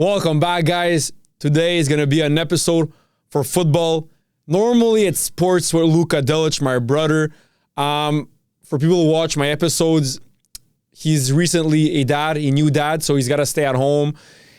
Welcome back, guys. Today is going to be an episode for football. Normally, it's sports with Luka Delic, my brother. For people who watch my episodes, he's recently a new dad, so he's got to stay at home.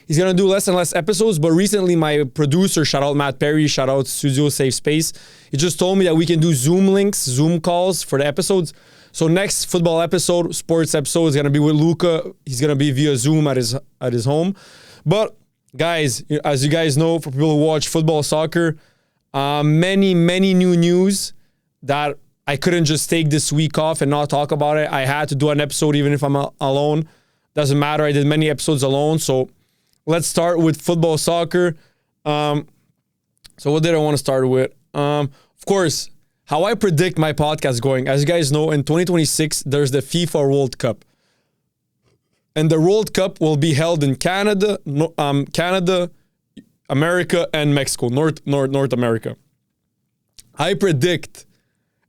He's going to do less and less episodes, but recently my producer, shout out Matt Perry, shout out Studio Safe Space, he just told me that we can do Zoom calls for the episodes. So next football episode, sports episode, is going to be with Luka. He's going to be via Zoom at his home. But guys, as you guys know, for people who watch football, soccer, many new news that I couldn't just take this week off and not talk about it. I had to do an episode even if I'm alone. Doesn't matter. I did many episodes alone. So let's start with football, soccer. So what did I want to start with? Of course, how I predict my podcast going. As you guys know, in 2026, there's the FIFA World Cup. And the World Cup will be held in Canada, America, and Mexico, North America. I predict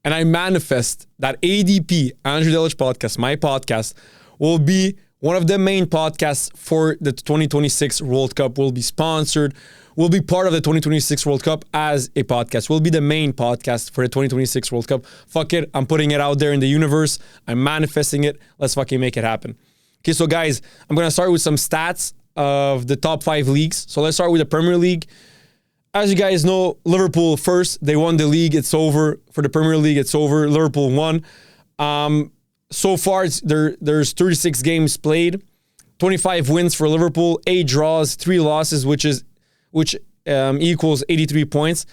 and I manifest that ADP, Andrew Delic Podcast, my podcast, will be one of the main podcasts for the 2026 World Cup, will be sponsored, will be part of the 2026 World Cup as a podcast, will be the main podcast for the 2026 World Cup. Fuck it, I'm putting it out there in the universe. I'm manifesting it. Let's fucking make it happen. Okay, so guys, I'm going to start with some stats of the top 5 leagues. So let's start with the Premier League. As you guys know, Liverpool first. They won the league. It's over. For the Premier League, it's over. Liverpool won. So far, there's 36 games played. 25 wins for Liverpool, 8 draws, 3 losses, which equals 83 points.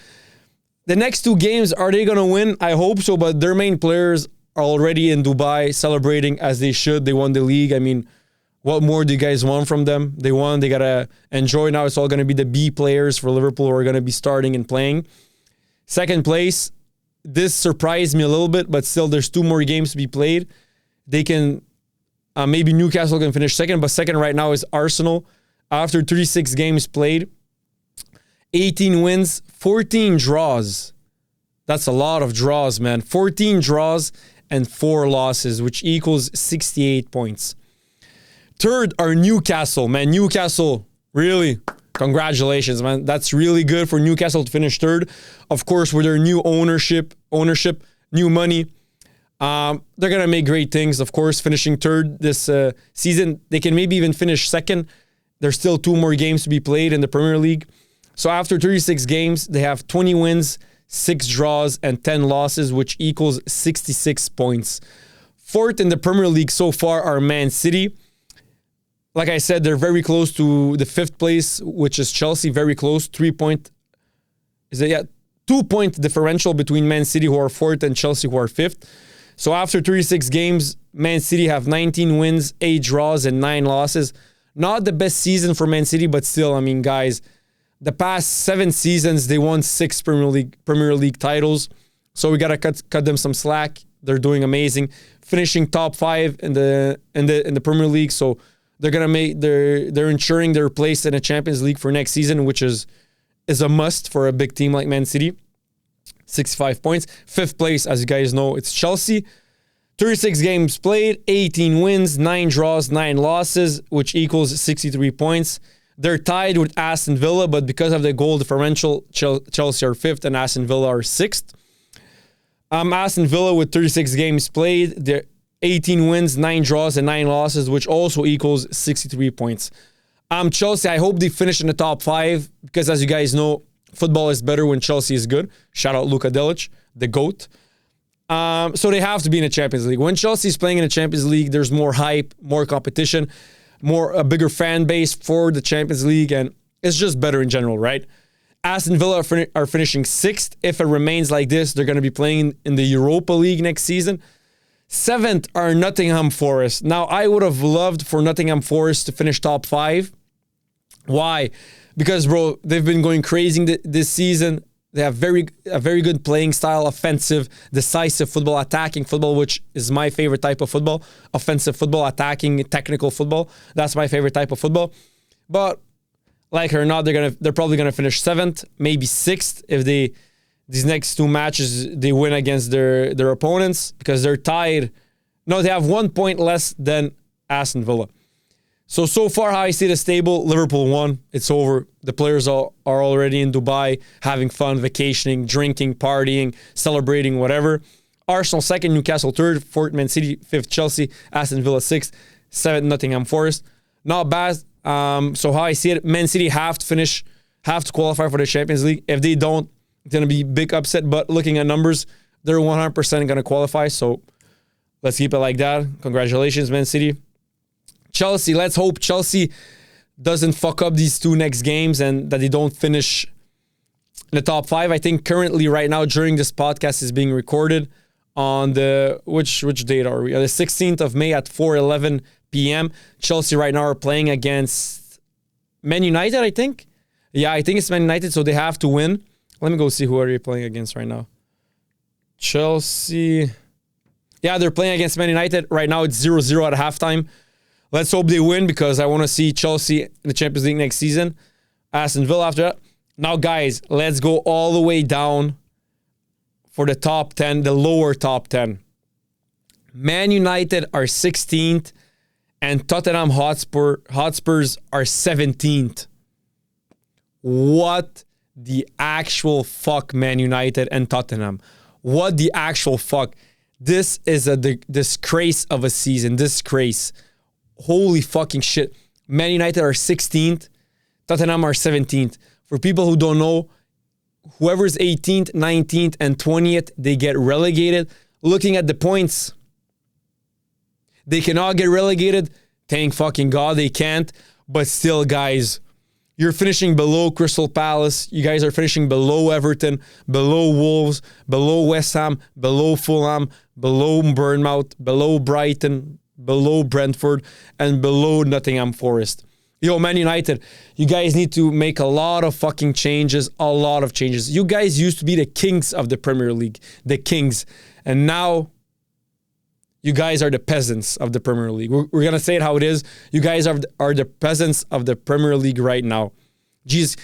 The next 2 games, are they going to win? I hope so, but their main players are already in Dubai celebrating as they should. They won the league. I mean, what more do you guys want from them? They won. They got to enjoy now. It's all going to be the B players for Liverpool who are going to be starting and playing. Second place, this surprised me a little bit, but still there's 2 more games to be played. They can, maybe Newcastle can finish second, but second right now is Arsenal. After 36 games played, 18 wins, 14 draws. That's a lot of draws, man. 14 draws and 4 losses, which equals 68 points. Third are Newcastle, man. Newcastle, really, congratulations, man. That's really good for Newcastle to finish third. Of course, with their new ownership, new money, they're going to make great things. Of course, finishing third this season. They can maybe even finish second. There's still 2 more games to be played in the Premier League. So after 36 games, they have 20 wins, 6 draws, and 10 losses, which equals 66 points. Fourth in the Premier League so far are Man City. Like I said, they're very close to the 5th place, which is Chelsea, very close. 2-point differential between Man City, who are 4th, and Chelsea, who are 5th. So after 36 games, Man City have 19 wins, 8 draws, and 9 losses. Not the best season for Man City, but still, I mean, guys, the past 7 seasons, they won 6 Premier League titles. So we got to cut them some slack. They're doing amazing. Finishing top 5 in the Premier League. So they're ensuring their place in the Champions League for next season, which is a must for a big team like Man City. 65 points. 5th place, as you guys know, it's Chelsea. 36 games played, 18 wins, 9 draws, 9 losses, which equals 63 points. They're tied with Aston Villa, but because of the goal differential, Chelsea are 5th and Aston Villa are 6th. Aston Villa with 36 games played, they're 18 wins, 9 draws, and 9 losses, which also equals 63 points. Chelsea, I hope they finish in the top 5, because as you guys know, football is better when Chelsea is good. Shout out Luka Delic, the GOAT. So they have to be in the Champions League. When Chelsea is playing in the Champions League, there's more hype, more competition, a bigger fan base for the Champions League, and it's just better in general, right? Aston Villa are finishing 6th. If it remains like this, they're going to be playing in the Europa League next season. 7th are Nottingham Forest. Now, I would have loved for Nottingham Forest to finish top 5. Why? Because, bro, they've been going crazy this season. They have a very good playing style, offensive, decisive football, attacking football, which is my favorite type of football. Offensive football, attacking, technical football. That's my favorite type of football. But like it or not, they're probably gonna finish 7th, maybe 6th if these next 2 matches they win against their opponents, because they're tied. No, they have 1 point less than Aston Villa. So far, how I see the stable, Liverpool won. It's over. The players are already in Dubai, having fun, vacationing, drinking, partying, celebrating, whatever. Arsenal second, Newcastle third, fourth, Man City, fifth, Chelsea, Aston Villa sixth, seventh, Nottingham Forest. Not bad. So how I see it, Man City have to qualify for the Champions League. If they don't, it's going to be big upset. But looking at numbers, they're 100% going to qualify. So let's keep it like that. Congratulations, Man City. Chelsea, let's hope Chelsea doesn't fuck up these two next games and that they don't finish in the top 5. I think currently right now during this podcast is being recorded on the, which date are we? The 16th of May at 4:11 p.m. Chelsea right now are playing against Man United, I think. Yeah, I think it's Man United, so they have to win. Let me go see who are they playing against right now. Chelsea. Yeah, they're playing against Man United. Right now it's 0-0 at halftime. Let's hope they win because I want to see Chelsea in the Champions League next season. Aston Villa after that. Now, guys, let's go all the way down for the top 10, the lower top 10. Man United are 16th and Tottenham Hotspurs are 17th. What the actual fuck, Man United and Tottenham? What the actual fuck? This is a disgrace of a season. Disgrace. Holy fucking shit. Man United are 16th. Tottenham are 17th. For people who don't know, whoever's 18th, 19th, and 20th, they get relegated. Looking at the points, they cannot get relegated. Thank fucking God they can't. But still, guys, you're finishing below Crystal Palace. You guys are finishing below Everton, below Wolves, below West Ham, below Fulham, below Bournemouth, below Brighton, below Brentford, and below Nottingham Forest. Yo, Man United, you guys need to make a lot of fucking changes, a lot of changes. You guys used to be the kings of the Premier League, the kings. And now, you guys are the peasants of the Premier League. We're going to say it how it is. You guys are the peasants of the Premier League right now. Jeez,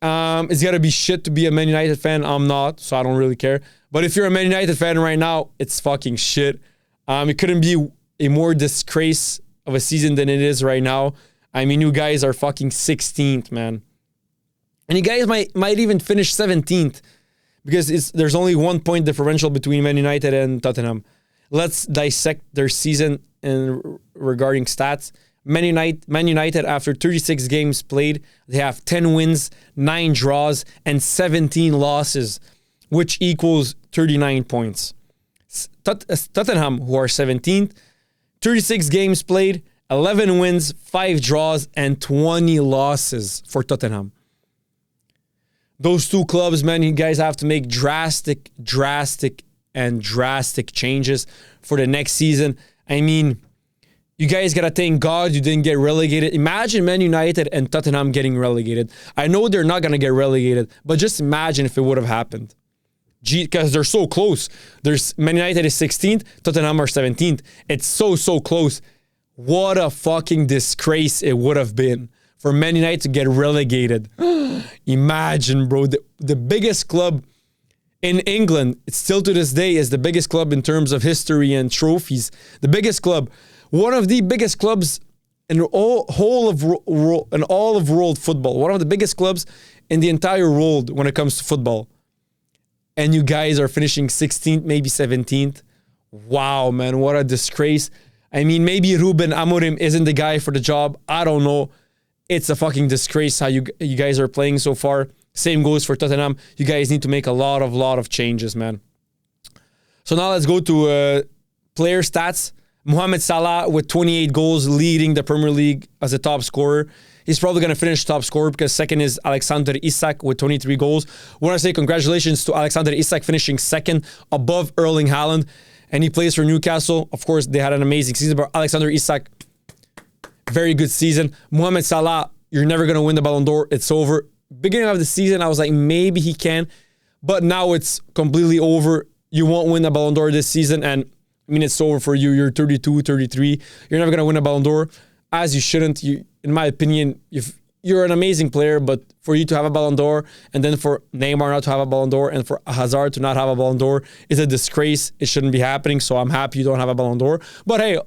it's got to be shit to be a Man United fan. I'm not, so I don't really care. But if you're a Man United fan right now, it's fucking shit. It couldn't be a more disgrace of a season than it is right now. I mean, you guys are fucking 16th, man. And you guys might even finish 17th because there's only 1 point differential between Man United and Tottenham. Let's dissect their season regarding stats. Man United, after 36 games played, they have 10 wins, 9 draws, and 17 losses, which equals 39 points. Tottenham, who are 17th, 36 games played, 11 wins, 5 draws, and 20 losses for Tottenham. Those two clubs, man, you guys have to make drastic changes for the next season. I mean, you guys got to thank God you didn't get relegated. Imagine Man United and Tottenham getting relegated. I know they're not going to get relegated, but just imagine if it would have happened. Because they're so close. Man United is 16th, Tottenham are 17th. It's so close. What a fucking disgrace it would have been for Man United to get relegated. Imagine, bro. The biggest club in England, it's still to this day, is the biggest club in terms of history and trophies. The biggest club. One of the biggest clubs in all of world football. One of the biggest clubs in the entire world when it comes to football. And you guys are finishing 16th, maybe 17th. Wow, man, what a disgrace. I mean, maybe Ruben Amorim isn't the guy for the job. I don't know. It's a fucking disgrace how you guys are playing so far. Same goes for Tottenham. You guys need to make a lot of changes, man. So now let's go to player stats. Mohamed Salah with 28 goals leading the Premier League as a top scorer. He's probably going to finish top scorer because second is Alexander Isak with 23 goals. I want to say congratulations to Alexander Isak finishing second above Erling Haaland. And he plays for Newcastle. Of course, they had an amazing season. But Alexander Isak, very good season. Mohamed Salah, you're never going to win the Ballon d'Or. It's over. Beginning of the season, I was like, maybe he can. But now it's completely over. You won't win the Ballon d'Or this season. And I mean, it's over for you. You're 32, 33. You're never going to win a Ballon d'Or. As you shouldn't. In my opinion, you're an amazing player, but for you to have a Ballon d'Or and then for Neymar not to have a Ballon d'Or and for Hazard to not have a Ballon d'Or is a disgrace. It shouldn't be happening, so I'm happy you don't have a Ballon d'Or. But hey,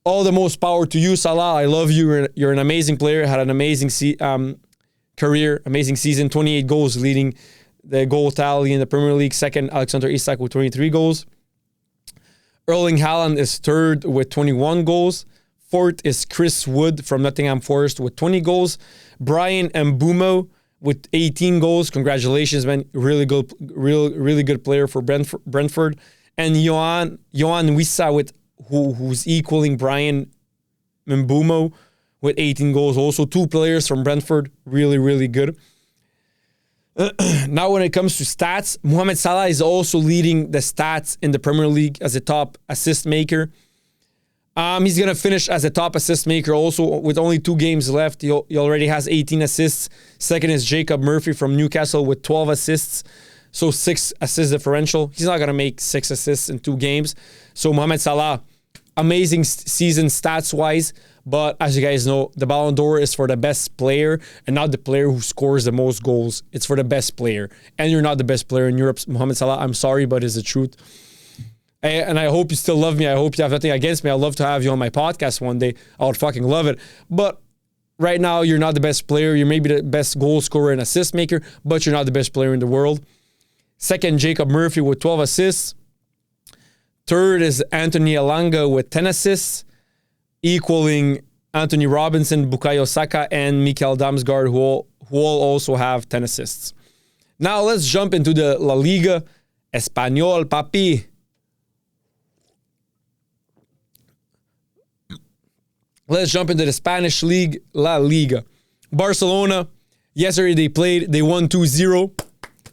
all the most power to you, Salah. I love you. You're an amazing player. Had an amazing career, amazing season. 28 goals, leading the goal tally in the Premier League. Second, Alexander Isak with 23 goals. Erling Haaland is third with 21 goals. Fourth is Chris Wood from Nottingham Forest with 20 goals. Brian Mbeumo with 18 goals. Congratulations, man. Really good, really good player for Brentford. And Yohan Wissa who's equaling Brian Mbeumo with 18 goals. Also, two players from Brentford. Really, really good. Now, when it comes to stats, Mohamed Salah is also leading the stats in the Premier League as a top assist maker. He's going to finish as a top assist maker also with only 2 games left. He already has 18 assists. Second is Jacob Murphy from Newcastle with 12 assists. So 6 assist differential. He's not going to make 6 assists in 2 games. So Mohamed Salah, amazing season stats-wise. But as you guys know, the Ballon d'Or is for the best player and not the player who scores the most goals. It's for the best player. And you're not the best player in Europe, Mohamed Salah. I'm sorry, but it's the truth. And I hope you still love me. I hope you have nothing against me. I'd love to have you on my podcast one day. I would fucking love it. But right now, you're not the best player. You're maybe the best goal scorer and assist maker, but you're not the best player in the world. Second, Jacob Murphy with 12 assists. Third is Anthony Elanga with 10 assists, equaling Anthony Robinson, Bukayo Saka, and Mikael Damsgaard, who all also have 10 assists. Now let's jump into the La Liga Español, papi. Let's jump into the Spanish League, La Liga. Barcelona, yesterday they played, they won 2-0.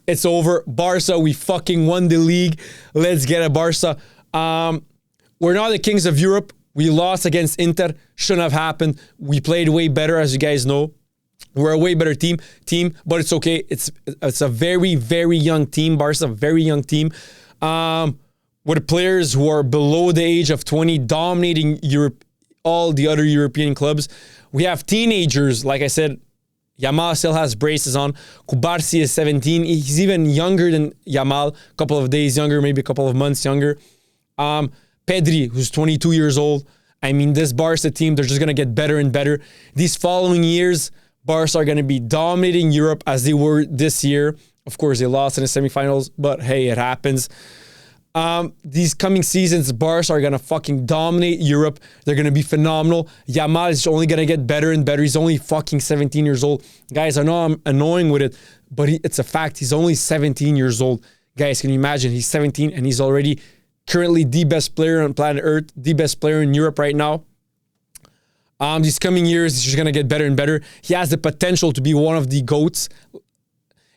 It's over. Barca, we fucking won the league. Let's get a Barca. We're not the kings of Europe. We lost against Inter. Shouldn't have happened. We played way better, as you guys know. We're a way better team, but it's okay. It's a very, very young team. Barca, a very young team. With players who are below the age of 20, dominating Europe, all the other European clubs. We have teenagers, like I said. Yamal still has braces on. Kubarsi is 17. He's even younger than Yamal. A couple of days younger, maybe a couple of months younger. Pedri, who's 22 years old. I mean, this Barca team, they're just going to get better and better. These following years, Barca are going to be dominating Europe as they were this year. Of course, they lost in the semifinals, but hey, it happens. These coming seasons, Barca are going to fucking dominate Europe. They're going to be phenomenal. Yamal is only going to get better and better. He's only fucking 17 years old. Guys, I know I'm annoying with it, but it's a fact. He's only 17 years old. Guys, can you imagine? He's 17 and he's already currently the best player on planet Earth, the best player in Europe right now. These coming years, he's just going to get better and better. He has the potential to be one of the GOATs.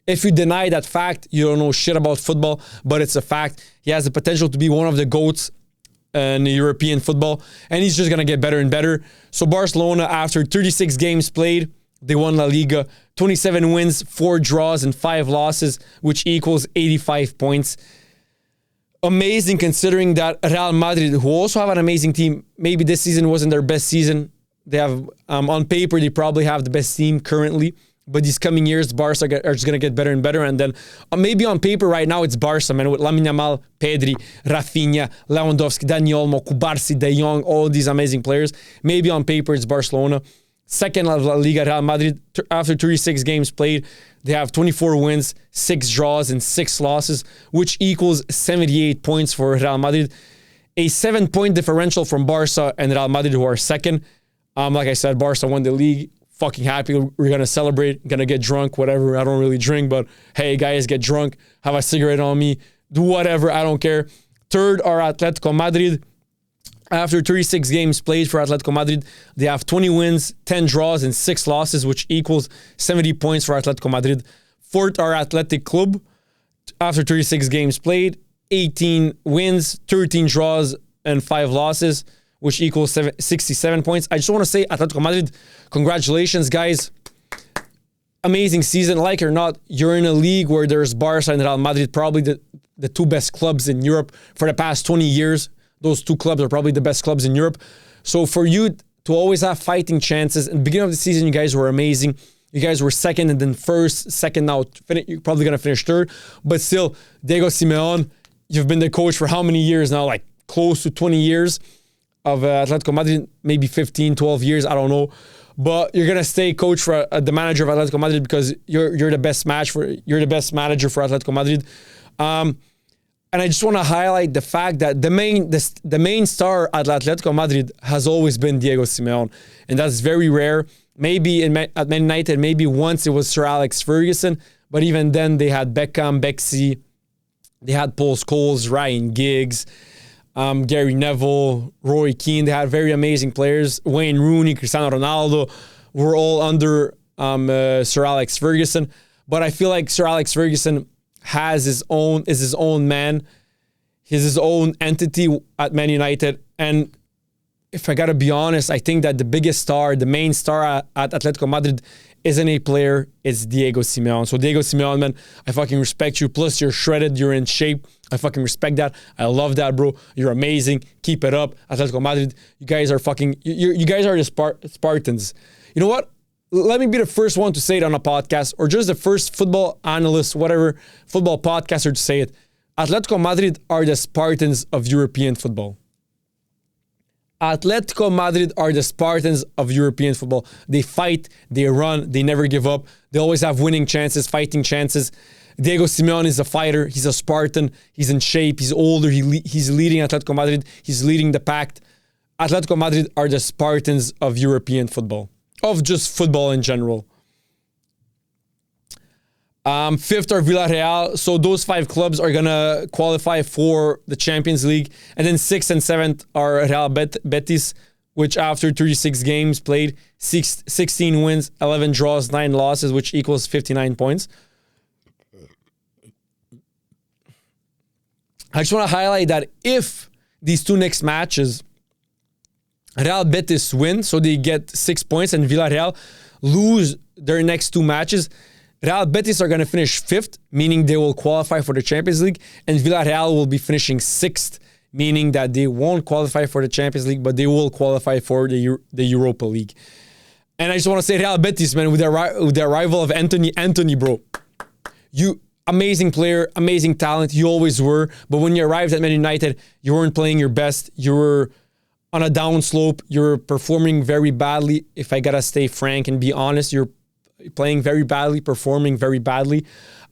If you deny that fact, you don't know shit about football, but it's a fact. He has the potential to be one of the GOATs in European football, and he's just going to get better and better. So Barcelona, after 36 games played, they won La Liga. 27 wins, 4 draws, and 5 losses, which equals 85 points. Amazing considering that Real Madrid, who also have an amazing team, maybe this season wasn't their best season. They have, on paper, they probably have the best team currently. But these coming years, Barca are just going to get better and better. And then maybe on paper right now, it's Barca, man, with Lamine Yamal, Pedri, Rafinha, Lewandowski, Dani Olmo, Kubarsi, De Jong, all these amazing players. Maybe on paper, it's Barcelona. Second La Liga, Real Madrid, after 36 games played, they have 24 wins, 6 draws, and 6 losses, which equals 78 points for Real Madrid. A 7-point differential from Barca and Real Madrid, who are second. Like I said, Barca won the league. Fucking happy. We're going to celebrate, going to get drunk, whatever. I don't really drink, but hey, guys, get drunk, have a cigarette on me, do whatever. I don't care. Third are Atletico Madrid. After 36 games played for Atletico Madrid, they have 20 wins, 10 draws, and 6 losses, which equals 70 points for Atletico Madrid. Fourth are Athletic Club. After 36 games played, 18 wins, 13 draws, and 5 losses, which equals 67 points. I just want to say, Atletico Madrid, congratulations, guys. Amazing season. Like it or not, you're in a league where there's Barca and Real Madrid, probably the 2 best clubs in Europe for the past 20 years. Those 2 clubs are probably the best clubs in Europe. So for you to always have fighting chances, in the beginning of the season, you guys were amazing. You guys were second and then first, second now. You're probably going to finish third. But still, Diego Simeone, you've been the coach for how many years now? Like close to 20 years. of Atletico Madrid, maybe 15, 12 years, I don't know. But you're gonna stay coach for the manager of Atletico Madrid because you're the best you're the best manager for Atletico Madrid. And I just want to highlight the fact that the main star at Atletico Madrid has always been Diego Simeone, and that's very rare. Maybe at Man United, maybe once it was Sir Alex Ferguson, but even then they had Beckham, Bexy, they had Paul Scholes, Ryan Giggs, Gary Neville, Roy Keane. They had very amazing players. Wayne Rooney, Cristiano Ronaldo were all under Sir Alex Ferguson. But I feel like Sir Alex Ferguson is his own man. He's his own entity at Man United. And if I gotta be honest, I think that the biggest star, the main star at Atletico Madrid isn't a player, it's Diego Simeone. So Diego Simeone, man, I fucking respect you. Plus you're shredded, you're in shape. I fucking respect that. I love that, bro. You're amazing. Keep it up. Atletico Madrid, you guys are fucking, you guys are the Spartans. You know what? Let me be the first one to say it on a podcast, or just the first football analyst, whatever, football podcaster to say it. Atletico Madrid are the Spartans of European football. Atletico Madrid are the Spartans of European football. They fight, they run, they never give up. They always have winning chances, fighting chances. Diego Simeone is a fighter. He's a Spartan. He's in shape. He's older. He's leading Atletico Madrid. He's leading the pack. Atletico Madrid are the Spartans of European football, of just football in general. Fifth are Villarreal. So those 5 clubs are going to qualify for the Champions League. And then 6th and 7th are Real Betis, which after 36 games played, 16 wins, 11 draws, 9 losses, which equals 59 points. I just want to highlight that if these 2 next matches, Real Betis win, so they get 6 points, and Villarreal lose their next 2 matches, Real Betis are going to finish 5th, meaning they will qualify for the Champions League, and Villarreal will be finishing 6th, meaning that they won't qualify for the Champions League, but they will qualify for the Europa League. And I just want to say Real Betis, man, with the arrival of Anthony, bro. You amazing player, amazing talent, you always were, but when you arrived at Man United, you weren't playing your best. You were on a downslope. You're performing very badly. If I gotta stay frank and be honest, you're playing very badly, performing very badly.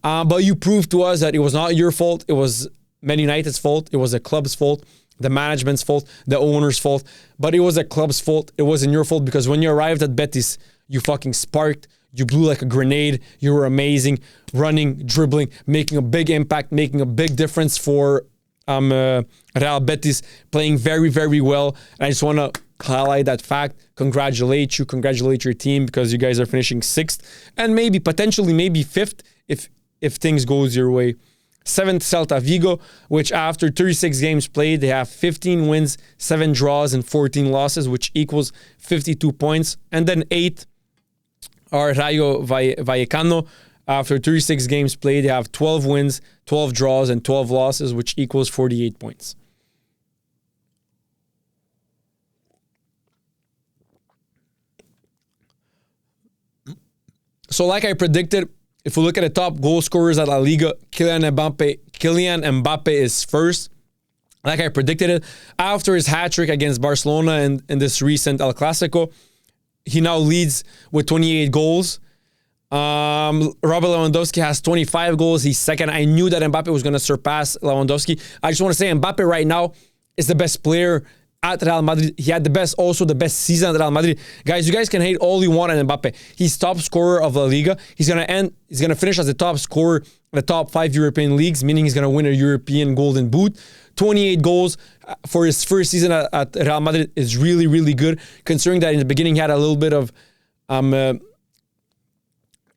But you proved to us that it was not your fault. It was Man United's fault. It was the club's fault, the management's fault, the owner's fault. But it was the club's fault. It wasn't your fault, because when you arrived at Betis, you fucking sparked. You blew like a grenade. You were amazing, running, dribbling, making a big impact, making a big difference for Real Betis, playing very, very well. And I just want to highlight that fact. Congratulate your team, because you guys are finishing 6th and maybe potentially 5th if things goes your way. 7th, Celta Vigo, which after 36 games played, they have 15 wins, 7 draws, and 14 losses, which equals 52 points. And then 8th are Rayo Vallecano. After 36 games played, they have 12 wins, 12 draws, and 12 losses, which equals 48 points. So like I predicted, if we look at the top goal scorers at La Liga, Kylian Mbappe is first. Like I predicted it, after his hat-trick against Barcelona in this recent El Clasico, he now leads with 28 goals. Robert Lewandowski has 25 goals. He's second. I knew that Mbappe was going to surpass Lewandowski. I just want to say Mbappe right now is the best player at Real Madrid. He had the best season at Real Madrid. Guys, you guys can hate all you want on Mbappe. He's top scorer of La Liga. He's going to finish as the top scorer in the top 5 European leagues, meaning he's going to win a European Golden Boot. 28 goals for his first season at Real Madrid is really, really good, considering that in the beginning he had a little bit of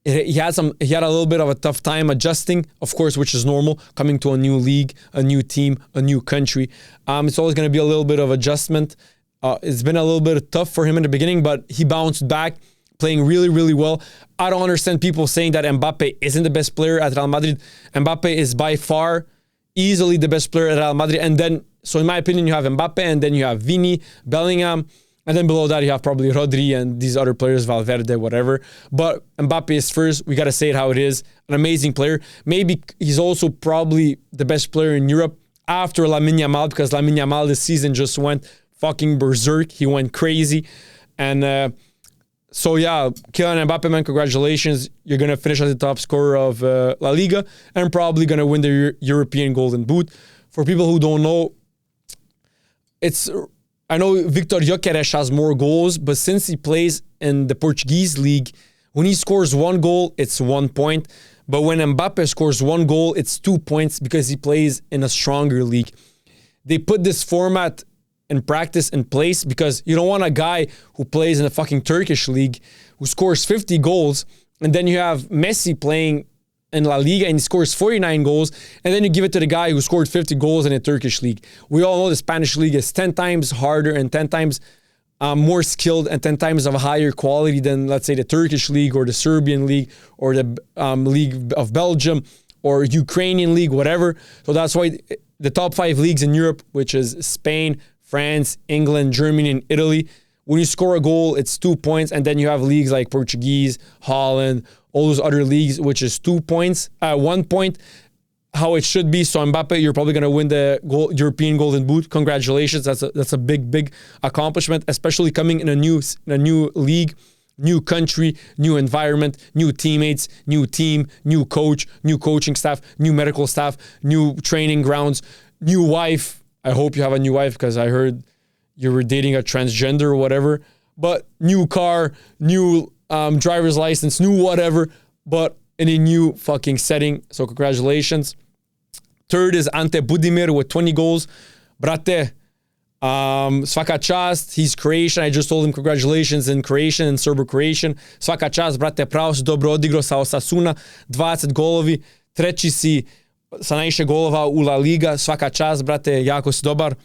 he had a little bit of a tough time adjusting, of course, which is normal, coming to a new league, a new team, a new country. It's always going to be a little bit of adjustment. It's been a little bit tough for him in the beginning, but he bounced back, playing really, really well. I don't understand people saying that Mbappe isn't the best player at Real Madrid. Mbappe is by far easily the best player at Real Madrid. And then, so in my opinion, you have Mbappe, and then you have Vini, Bellingham, and then below that, you have probably Rodri and these other players, Valverde, whatever. But Mbappe is first. We got to say it how it is. An amazing player. Maybe he's also probably the best player in Europe after Lamine Yamal, because Lamine Yamal this season just went fucking berserk. He went crazy. And so yeah, Kylian Mbappe, man, congratulations. You're going to finish as the top scorer of La Liga and probably going to win the European Golden Boot. For people who don't know, I know Victor Gyökeres has more goals, but since he plays in the Portuguese league, when he scores 1 goal, it's 1 point. But when Mbappe scores 1 goal, it's 2 points because he plays in a stronger league. They put this format in practice in place because you don't want a guy who plays in the fucking Turkish league who scores 50 goals, and then you have Messi playing in La Liga and he scores 49 goals, and then you give it to the guy who scored 50 goals in the Turkish league. We all know the Spanish league is 10 times harder and 10 times more skilled and 10 times of a higher quality than, let's say, the Turkish league or the Serbian league or the League of Belgium or Ukrainian league, whatever. So that's why the top 5 leagues in Europe, which is Spain, France, England, Germany, and Italy, when you score a goal, it's 2 points. And then you have leagues like Portuguese, Holland, all those other leagues, which is 2 points, 1 point, how it should be. So Mbappe, you're probably going to win the European Golden Boot. Congratulations. That's a big accomplishment, especially coming in a new league, new country, new environment, new teammates, new team, new coach, new coaching staff, new medical staff, new training grounds, new wife. I hope you have a new wife because I heard you were dating a transgender or whatever. But new car, new driver's license, new whatever, but in a new fucking setting. So congratulations. Third is Ante Budimir with 20 goals. Brate, svaka čast. He's Croatian. I just told him congratulations in Croatian and Serbo-Croatian. Svaka čast, brate, pravo si dobro odigrao sa Osasuna. 20 golovi. Treći si sa najviše golova u La Liga. Svaka čast, brate, jako si dobar.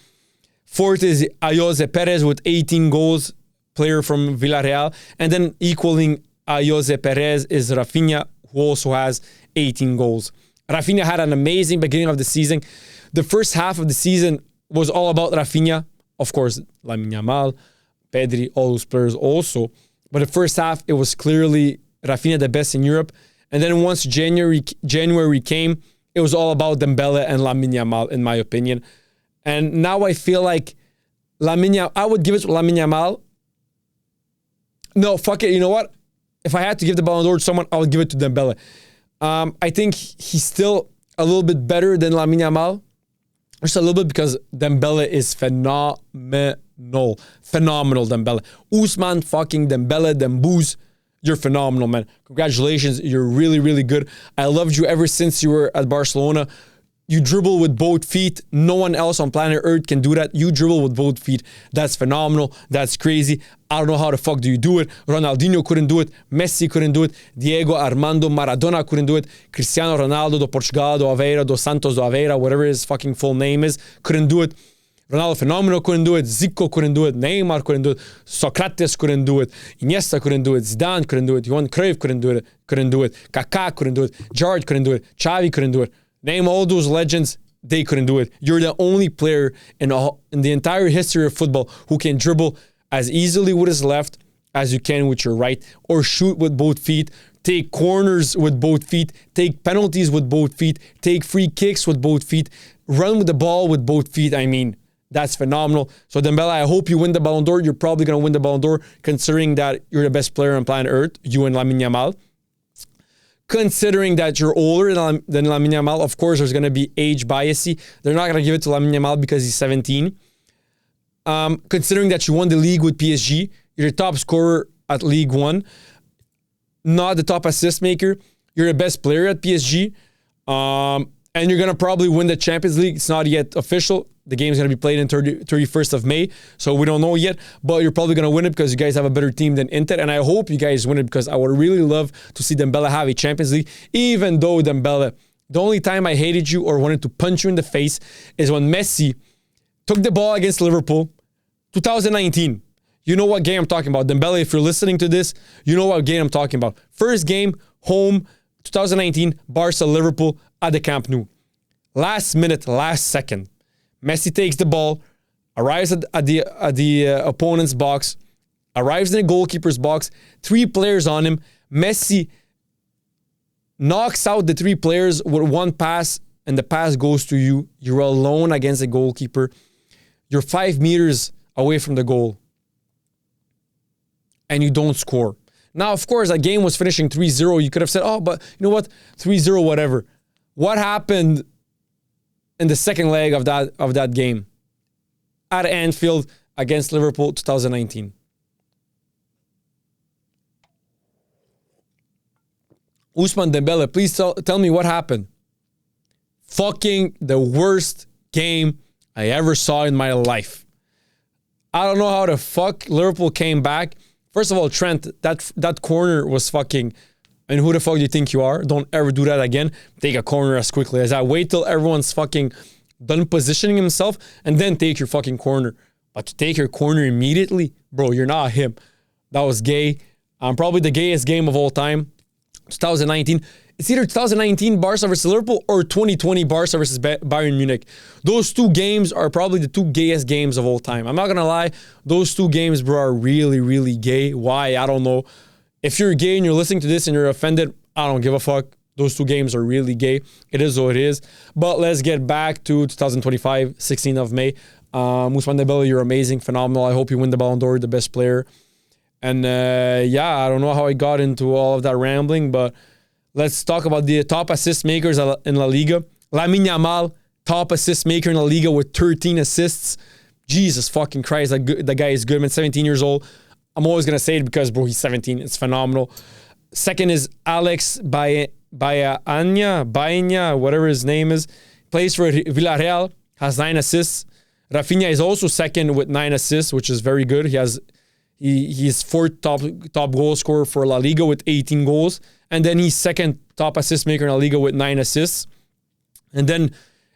Fourth is Ayoze Perez with 18 goals, player from Villarreal. And then equaling Ayoze Perez is Rafinha, who also has 18 goals. Rafinha had an amazing beginning of the season. The first half of the season was all about Rafinha. Of course, Lamine Yamal, Pedri, all those players also. But the first half, it was clearly Rafinha the best in Europe. And then once January came, it was all about Dembele and Lamine Yamal, in my opinion. And now I feel like I would give it to Lamine Yamal. No, fuck it. You know what? If I had to give the Ballon d'Or to someone, I would give it to Dembele. I think he's still a little bit better than Lamine Yamal. Just a little bit because Dembele is phenomenal. Phenomenal, Dembele. Ousmane fucking Dembele, Dembouz. You're phenomenal, man. Congratulations. You're really, really good. I loved you ever since you were at Barcelona. You dribble with both feet. No one else on planet Earth can do that. You dribble with both feet. That's phenomenal. That's crazy. I don't know how the fuck do you do it. Ronaldinho couldn't do it. Messi couldn't do it. Diego Armando Maradona couldn't do it. Cristiano Ronaldo do Portugal, do Aveira, do Santos, do Aveira, whatever his fucking full name is, couldn't do it. Ronaldo Fenomeno couldn't do it. Zico couldn't do it. Neymar couldn't do it. Socrates couldn't do it. Iniesta couldn't do it. Zidane couldn't do it. Johan Cruyff couldn't do it. Kaká couldn't do it. Gerrard couldn't do it. Xavi couldn't do it. Name all those legends, they couldn't do it. You're the only player in the entire history of football who can dribble as easily with his left as you can with your right, or shoot with both feet, take corners with both feet, take penalties with both feet, take free kicks with both feet, run with the ball with both feet. I mean, that's phenomenal. So Dembele, I hope you win the Ballon d'Or. You're probably going to win the Ballon d'Or considering that you're the best player on planet Earth, you and Lamine Yamal. Considering that you're older than Lamine Yamal, of course, there's going to be age biasy. They're not going to give it to Lamine Yamal because he's 17. Considering that you won the league with PSG, you're the top scorer at League One, not the top assist maker. You're the best player at PSG. And you're going to probably win the Champions League. It's not yet official. The game's going to be played on 31st of May, so we don't know yet. But you're probably going to win it because you guys have a better team than Inter. And I hope you guys win it because I would really love to see Dembele have a Champions League. Even though Dembele, the only time I hated you or wanted to punch you in the face is when Messi took the ball against Liverpool, 2019. You know what game I'm talking about. Dembele, if you're listening to this, you know what game I'm talking about. First game, home, 2019, Barca-Liverpool at the Camp Nou. Last minute, last second. Messi takes the ball, arrives at the opponent's box, arrives in the goalkeeper's box, 3 players on him. Messi knocks out the 3 players with 1 pass, and the pass goes to you. You're alone against the goalkeeper. You're 5 meters away from the goal and you don't score. Now, of course, that game was finishing 3-0. You could have said, oh, but you know what? 3-0, whatever. What happened in the second leg of that game at Anfield against Liverpool 2019? Ousmane Dembele, please tell me what happened. Fucking the worst game I ever saw in my life. I don't know how the fuck Liverpool came back. First of all, Trent, that corner was fucking... And who the fuck do you think you are? Don't ever do that again. Take a corner as quickly as that. Wait till everyone's fucking done positioning himself and then take your fucking corner. But to take your corner immediately, bro, you're not him. That was gay. Probably the gayest game of all time. 2019. It's either 2019 Barca versus Liverpool or 2020 Barca versus Bayern Munich. Those two games are probably the two gayest games of all time. I'm not going to lie. Those two games, bro, are really, really gay. Why? I don't know. If you're gay and you're listening to this and you're offended, I don't give a fuck. Those two games are really gay. It is what it is. But let's get back to 2025, 16th of May. Ousmane Dembele, you're amazing, phenomenal. I hope you win the Ballon d'Or, the best player. And yeah, I don't know how I got into all of that rambling, but let's talk about the top assist makers in La Liga. Lamine Yamal, top assist maker in La Liga with 13 assists. Jesus fucking Christ, that guy is good, man. 17 years old. I'm always going to say it because, bro, he's 17. It's phenomenal. Second is Alex Baena, whatever his name is. Plays for Villarreal, has 9 assists. Rafinha is also second with 9 assists, which is very good. He's fourth top goal scorer for La Liga with 18 goals. And then he's second top assist maker in La Liga with 9 assists. And then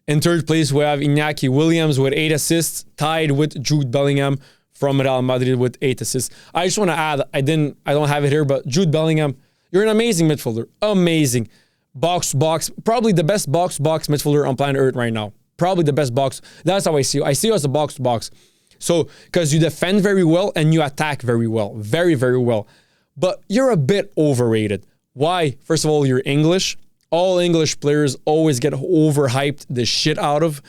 in third place, we have Iñaki Williams with 8 assists, tied with Jude Bellingham from Real Madrid with 8 assists. I just want to add, I don't have it here, but Jude Bellingham, you're an amazing midfielder. Amazing. Box, probably the best box midfielder on planet Earth right now. Probably the best box. That's how I see you. I see you as a box. So, because you defend very well and you attack very well. Very, very well. But you're a bit overrated. Why? First of all, you're English. All English players always get overhyped the shit out of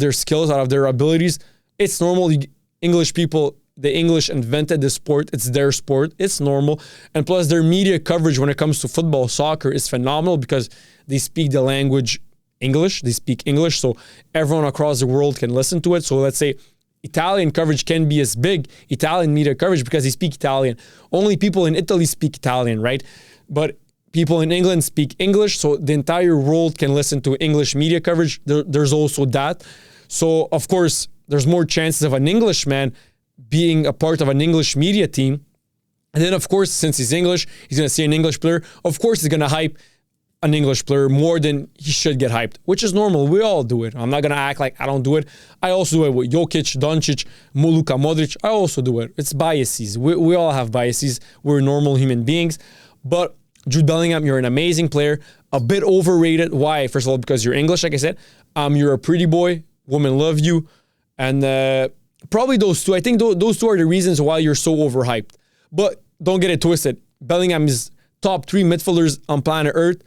their skills, out of their abilities. It's normal. English people, the English invented the sport. It's their sport. It's normal. And plus their media coverage when it comes to football, soccer is phenomenal because they speak the language English. They speak English. So everyone across the world can listen to it. So let's say Italian coverage can be as big, Italian media coverage, because they speak Italian. Only people in Italy speak Italian, right? But people in England speak English. So the entire world can listen to English media coverage. There's also that. So of course, there's more chances of an Englishman being a part of an English media team. And then, of course, since he's English, he's going to see an English player. Of course, he's going to hype an English player more than he should get hyped, which is normal. We all do it. I'm not going to act like I don't do it. I also do it with Jokic, Doncic, Luka Modric. I also do it. It's biases. We all have biases. We're normal human beings. But Jude Bellingham, you're an amazing player. A bit overrated. Why? First of all, because you're English, like I said. You're a pretty boy. Women love you. And probably those two. I think those two are the reasons why you're so overhyped. But don't get it twisted. Bellingham is top 3 midfielders on planet Earth.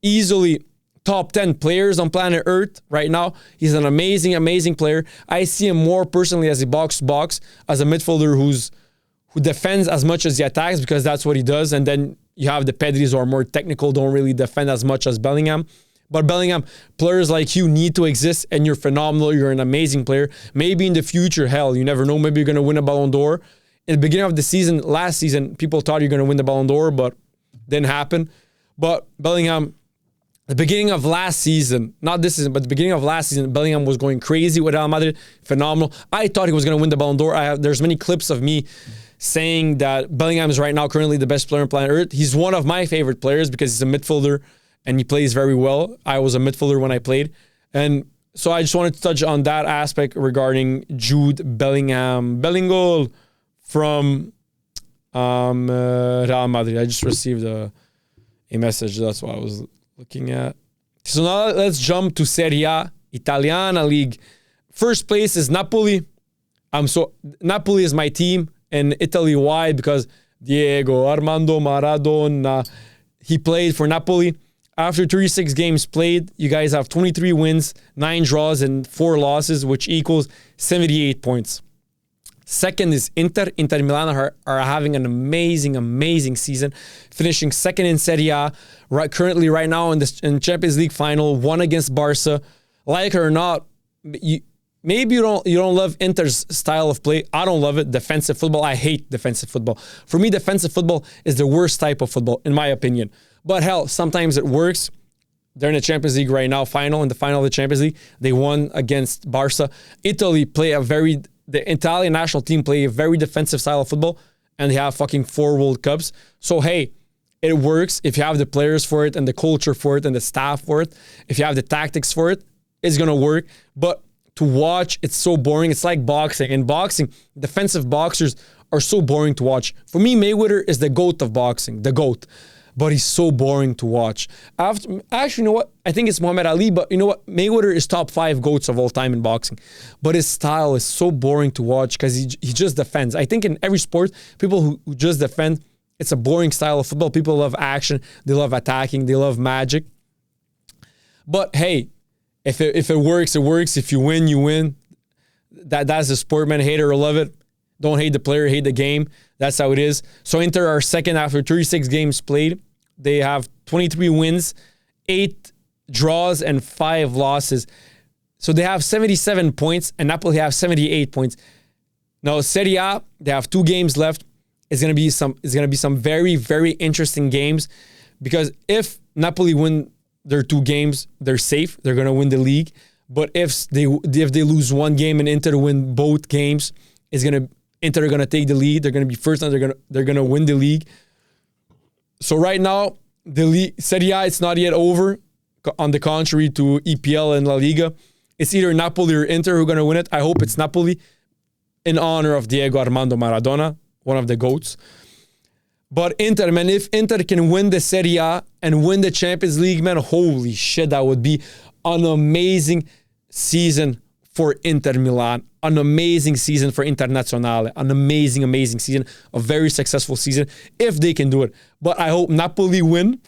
Easily top 10 players on planet Earth right now. He's an amazing, amazing player. I see him more personally as a box-to-box, as a midfielder who defends as much as he attacks because that's what he does. And then you have the Pedris who are more technical, don't really defend as much as Bellingham. But Bellingham, players like you need to exist, and you're phenomenal. You're an amazing player. Maybe in the future, hell, you never know. Maybe you're going to win a Ballon d'Or. In the beginning of the season, last season, people thought you're going to win the Ballon d'Or, but didn't happen. But Bellingham, the beginning of last season, not this season, but the beginning of last season, Bellingham was going crazy with Real Madrid. Phenomenal. I thought he was going to win the Ballon d'Or. There's many clips of me saying that Bellingham is right now currently the best player on planet Earth. He's one of my favorite players because he's a midfielder and he plays very well. I was a midfielder when I played. And so I just wanted to touch on that aspect regarding Jude Bellingham. Bellingham from Real Madrid. I just received a message. That's what I was looking at. So now let's jump to Serie A, Italiana League. First place is Napoli. Napoli is my team in Italy. Why? Because Diego Armando Maradona, he played for Napoli. After 36 games played, you guys have 23 wins, 9 draws, and 4 losses, which equals 78 points. Second is Inter. Inter Milan are having an amazing season, finishing second in Serie A, currently right now in Champions League final, won against Barca. Like it or not, maybe you don't love Inter's style of play. I don't love it. Defensive football. I hate defensive football. For me, defensive football is the worst type of football, in my opinion. But hell, sometimes it works. They're in the Champions League right now, in the final of the Champions League. They won against Barca. The Italian national team play a very defensive style of football, and they have fucking 4 World Cups. So hey, it works if you have the players for it and the culture for it and the staff for it. If you have the tactics for it, it's gonna work. But to watch, it's so boring. It's like boxing. In boxing, defensive boxers are so boring to watch. For me, Mayweather is the GOAT of boxing, the GOAT. But he's so boring to watch. Actually, you know what? I think it's Muhammad Ali, but you know what? Mayweather is top 5 GOATs of all time in boxing. But his style is so boring to watch because he just defends. I think in every sport, people who just defend, it's a boring style of football. People love action. They love attacking. They love magic. But hey, if it works, it works. If you win, you win. That's the sport, man. Hate it or love it. Don't hate the player, hate the game. That's how it is. So Inter are second after 36 games played. They have 23 wins, 8 draws, and 5 losses. So they have 77 points, and Napoli have 78 points. Now Serie A, they have 2 games left. It's gonna be some very, very interesting games, because if Napoli win their 2 games, they're safe. They're gonna win the league. But if they lose 1 game and Inter win both games, Inter are gonna take the lead. They're gonna be first, and they're gonna win the league. So right now, the league Serie A, it's not yet over. On the contrary to EPL and La Liga, it's either Napoli or Inter who are gonna win it. I hope it's Napoli, in honor of Diego Armando Maradona, one of the GOATs. But Inter, man, if Inter can win the Serie A and win the Champions League, man, holy shit, that would be an amazing season for Inter Milan, an amazing season for Internazionale, an amazing season, a very successful season, if they can do it. But I hope Napoli win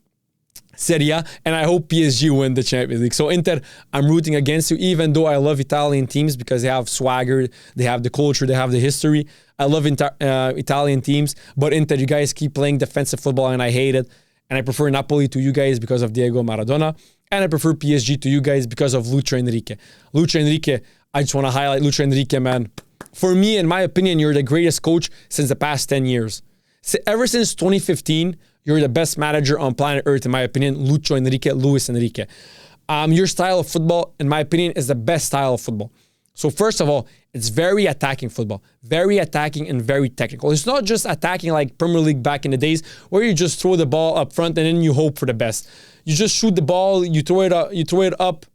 Serie A, and I hope PSG win the Champions League. So Inter, I'm rooting against you, even though I love Italian teams because they have swagger, they have the culture, they have the history. I love Italian teams, but Inter, you guys keep playing defensive football, and I hate it. And I prefer Napoli to you guys because of Diego Maradona. And I prefer PSG to you guys because of Lucho Enrique. Lucho Enrique, I just want to highlight Lucho Enrique, man. For me, in my opinion, you're the greatest coach since the past 10 years. Ever since 2015, you're the best manager on planet Earth, in my opinion, Lucho Enrique, Luis Enrique. Your style of football, in my opinion, is the best style of football. So first of all, it's very attacking football. Very attacking and very technical. It's not just attacking like Premier League back in the days where you just throw the ball up front and then you hope for the best. You just shoot the ball, you throw it up,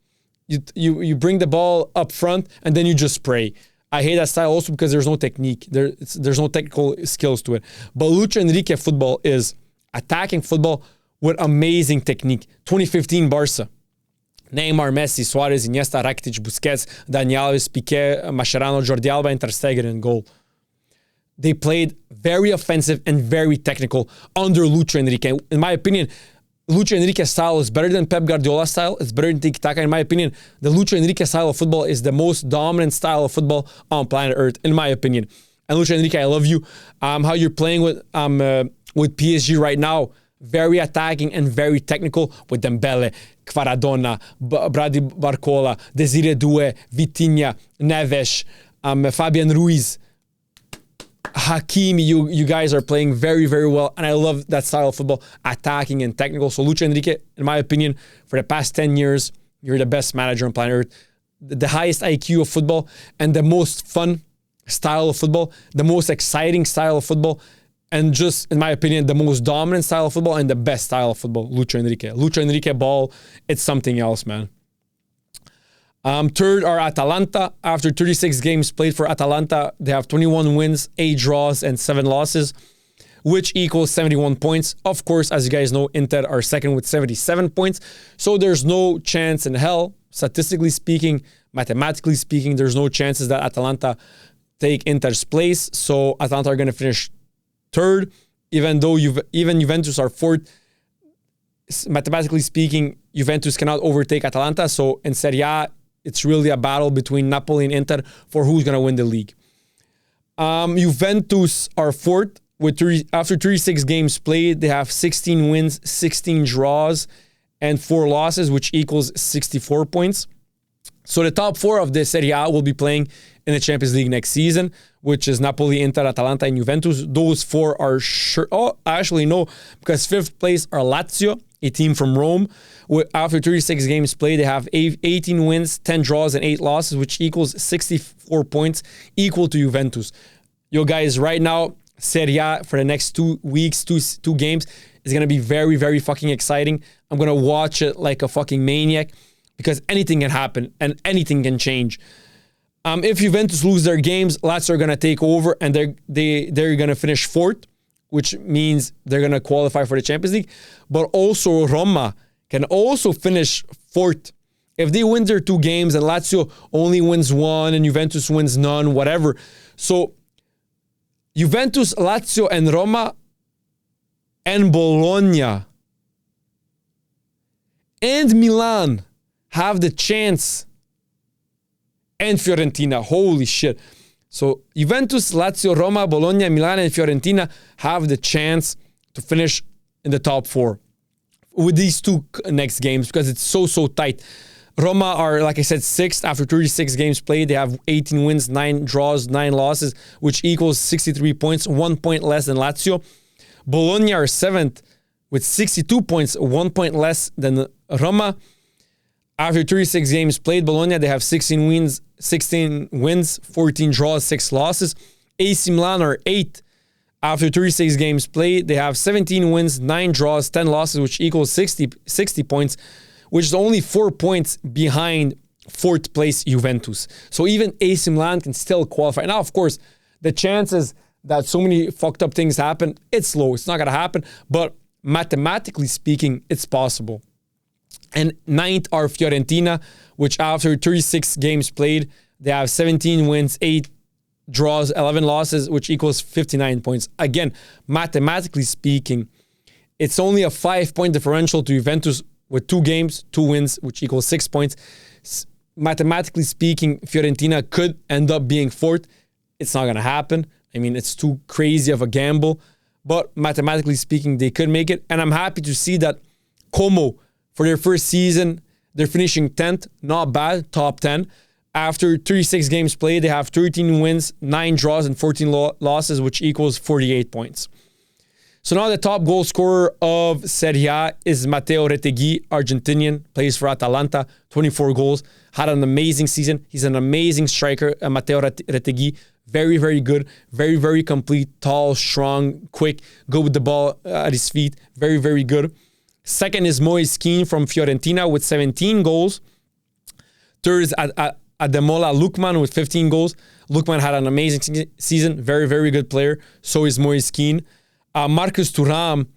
you bring the ball up front, and then you just pray. I hate that style also because there's no technique. There's no technical skills to it. But Lucho Enrique football is attacking football with amazing technique. 2015 Barca. Neymar, Messi, Suarez, Iniesta, Rakitic, Busquets, Dani Alves, Piqué, Mascherano, Jordi Alba, and Ter Stegen in goal. They played very offensive and very technical under Lucho Enrique. In my opinion, Lucho Enrique's style is better than Pep Guardiola's style. It's better than tiki-taka. In my opinion, the Lucho Enrique style of football is the most dominant style of football on planet Earth, in my opinion. And Lucho Enrique, I love you. How you're playing with PSG right now, very attacking and very technical with Dembele, Kvaradona, Brady Barcola, Desire Doué, Vitinha, Neves, Fabian Ruiz, Hakimi. You guys are playing very, very well, and I love that style of football, attacking and technical. So Lucho Enrique, in my opinion, for the past 10 years, you're the best manager on planet Earth. The highest IQ of football and the most fun style of football, the most exciting style of football, and just, in my opinion, the most dominant style of football and the best style of football, Lucho Enrique. Lucho Enrique ball, it's something else, man. Third are Atalanta. After 36 games played for Atalanta, they have 21 wins, 8 draws, and 7 losses, which equals 71 points. Of course, as you guys know, Inter are second with 77 points. So there's no chance in hell, statistically speaking, mathematically speaking, there's no chances that Atalanta take Inter's place. So Atalanta are going to finish third, even though even Juventus are fourth. Mathematically speaking, Juventus cannot overtake Atalanta. So in Serie A, it's really a battle between Napoli and Inter for who's going to win the league. Juventus are fourth after 36 games played. They have 16 wins, 16 draws, and 4 losses, which equals 64 points. So the top 4 of the Serie A will be playing in the Champions League next season, which is Napoli, Inter, Atalanta, and Juventus. Those 4 are sure. Oh, actually, no, because 5th place are Lazio, a team from Rome. After 36 games played, they have 18 wins, 10 draws, and 8 losses, which equals 64 points, equal to Juventus. Yo, guys, right now, Serie A for the next 2 weeks, two games, is going to be very, very fucking exciting. I'm going to watch it like a fucking maniac because anything can happen and anything can change. If Juventus lose their games, Lazio are going to take over and they're going to finish 4th, which means they're going to qualify for the Champions League. But also Roma can also finish 4th. If they win their 2 games and Lazio only wins 1 and Juventus wins none, whatever. So Juventus, Lazio, and Roma and Bologna and Milan have the chance, and Fiorentina. Holy shit. So Juventus, Lazio, Roma, Bologna, Milan, and Fiorentina have the chance to finish in the top 4 with these 2 next games because it's so tight. Roma are, like I said, 6th after 36 games played. They have 18 wins, 9 draws, 9 losses, which equals 63 points, 1 point less than Lazio. Bologna are 7th with 62 points, 1 point less than Roma. After 36 games played, Bologna, they have 16 wins, 14 draws, 6 losses. AC Milan are 8th. After 36 games played, they have 17 wins, 9 draws, 10 losses, which equals 60 points, which is only 4 points behind 4th place Juventus. So even AC Milan can still qualify. Now, of course, the chances that so many fucked up things happen, it's low. It's not going to happen. But mathematically speaking, it's possible. And 9th are Fiorentina, which after 36 games played, they have 17 wins, 8 draws, 11 losses, which equals 59 points. Again, mathematically speaking, it's only a 5-point differential to Juventus with 2 games, 2 wins, which equals 6 points. Mathematically speaking, Fiorentina could end up being 4th. It's not going to happen. I mean, it's too crazy of a gamble. But mathematically speaking, they could make it. And I'm happy to see that Como, for their first season, they're finishing 10th. Not bad, top 10. After 36 games played, they have 13 wins, 9 draws, and 14 losses, which equals 48 points. So now the top goal scorer of Serie A is Matteo Retegui, Argentinian, plays for Atalanta, 24 goals, had an amazing season. He's an amazing striker, Matteo Retegui. Very, very good, very, very complete, tall, strong, quick, good with the ball at his feet. Very, very good. Second is Moise Kean from Fiorentina with 17 goals. Third is Ademola Lookman with 15 goals. Lookman had an amazing season. Very, very good player. So is Moise Kean. Marcus Thuram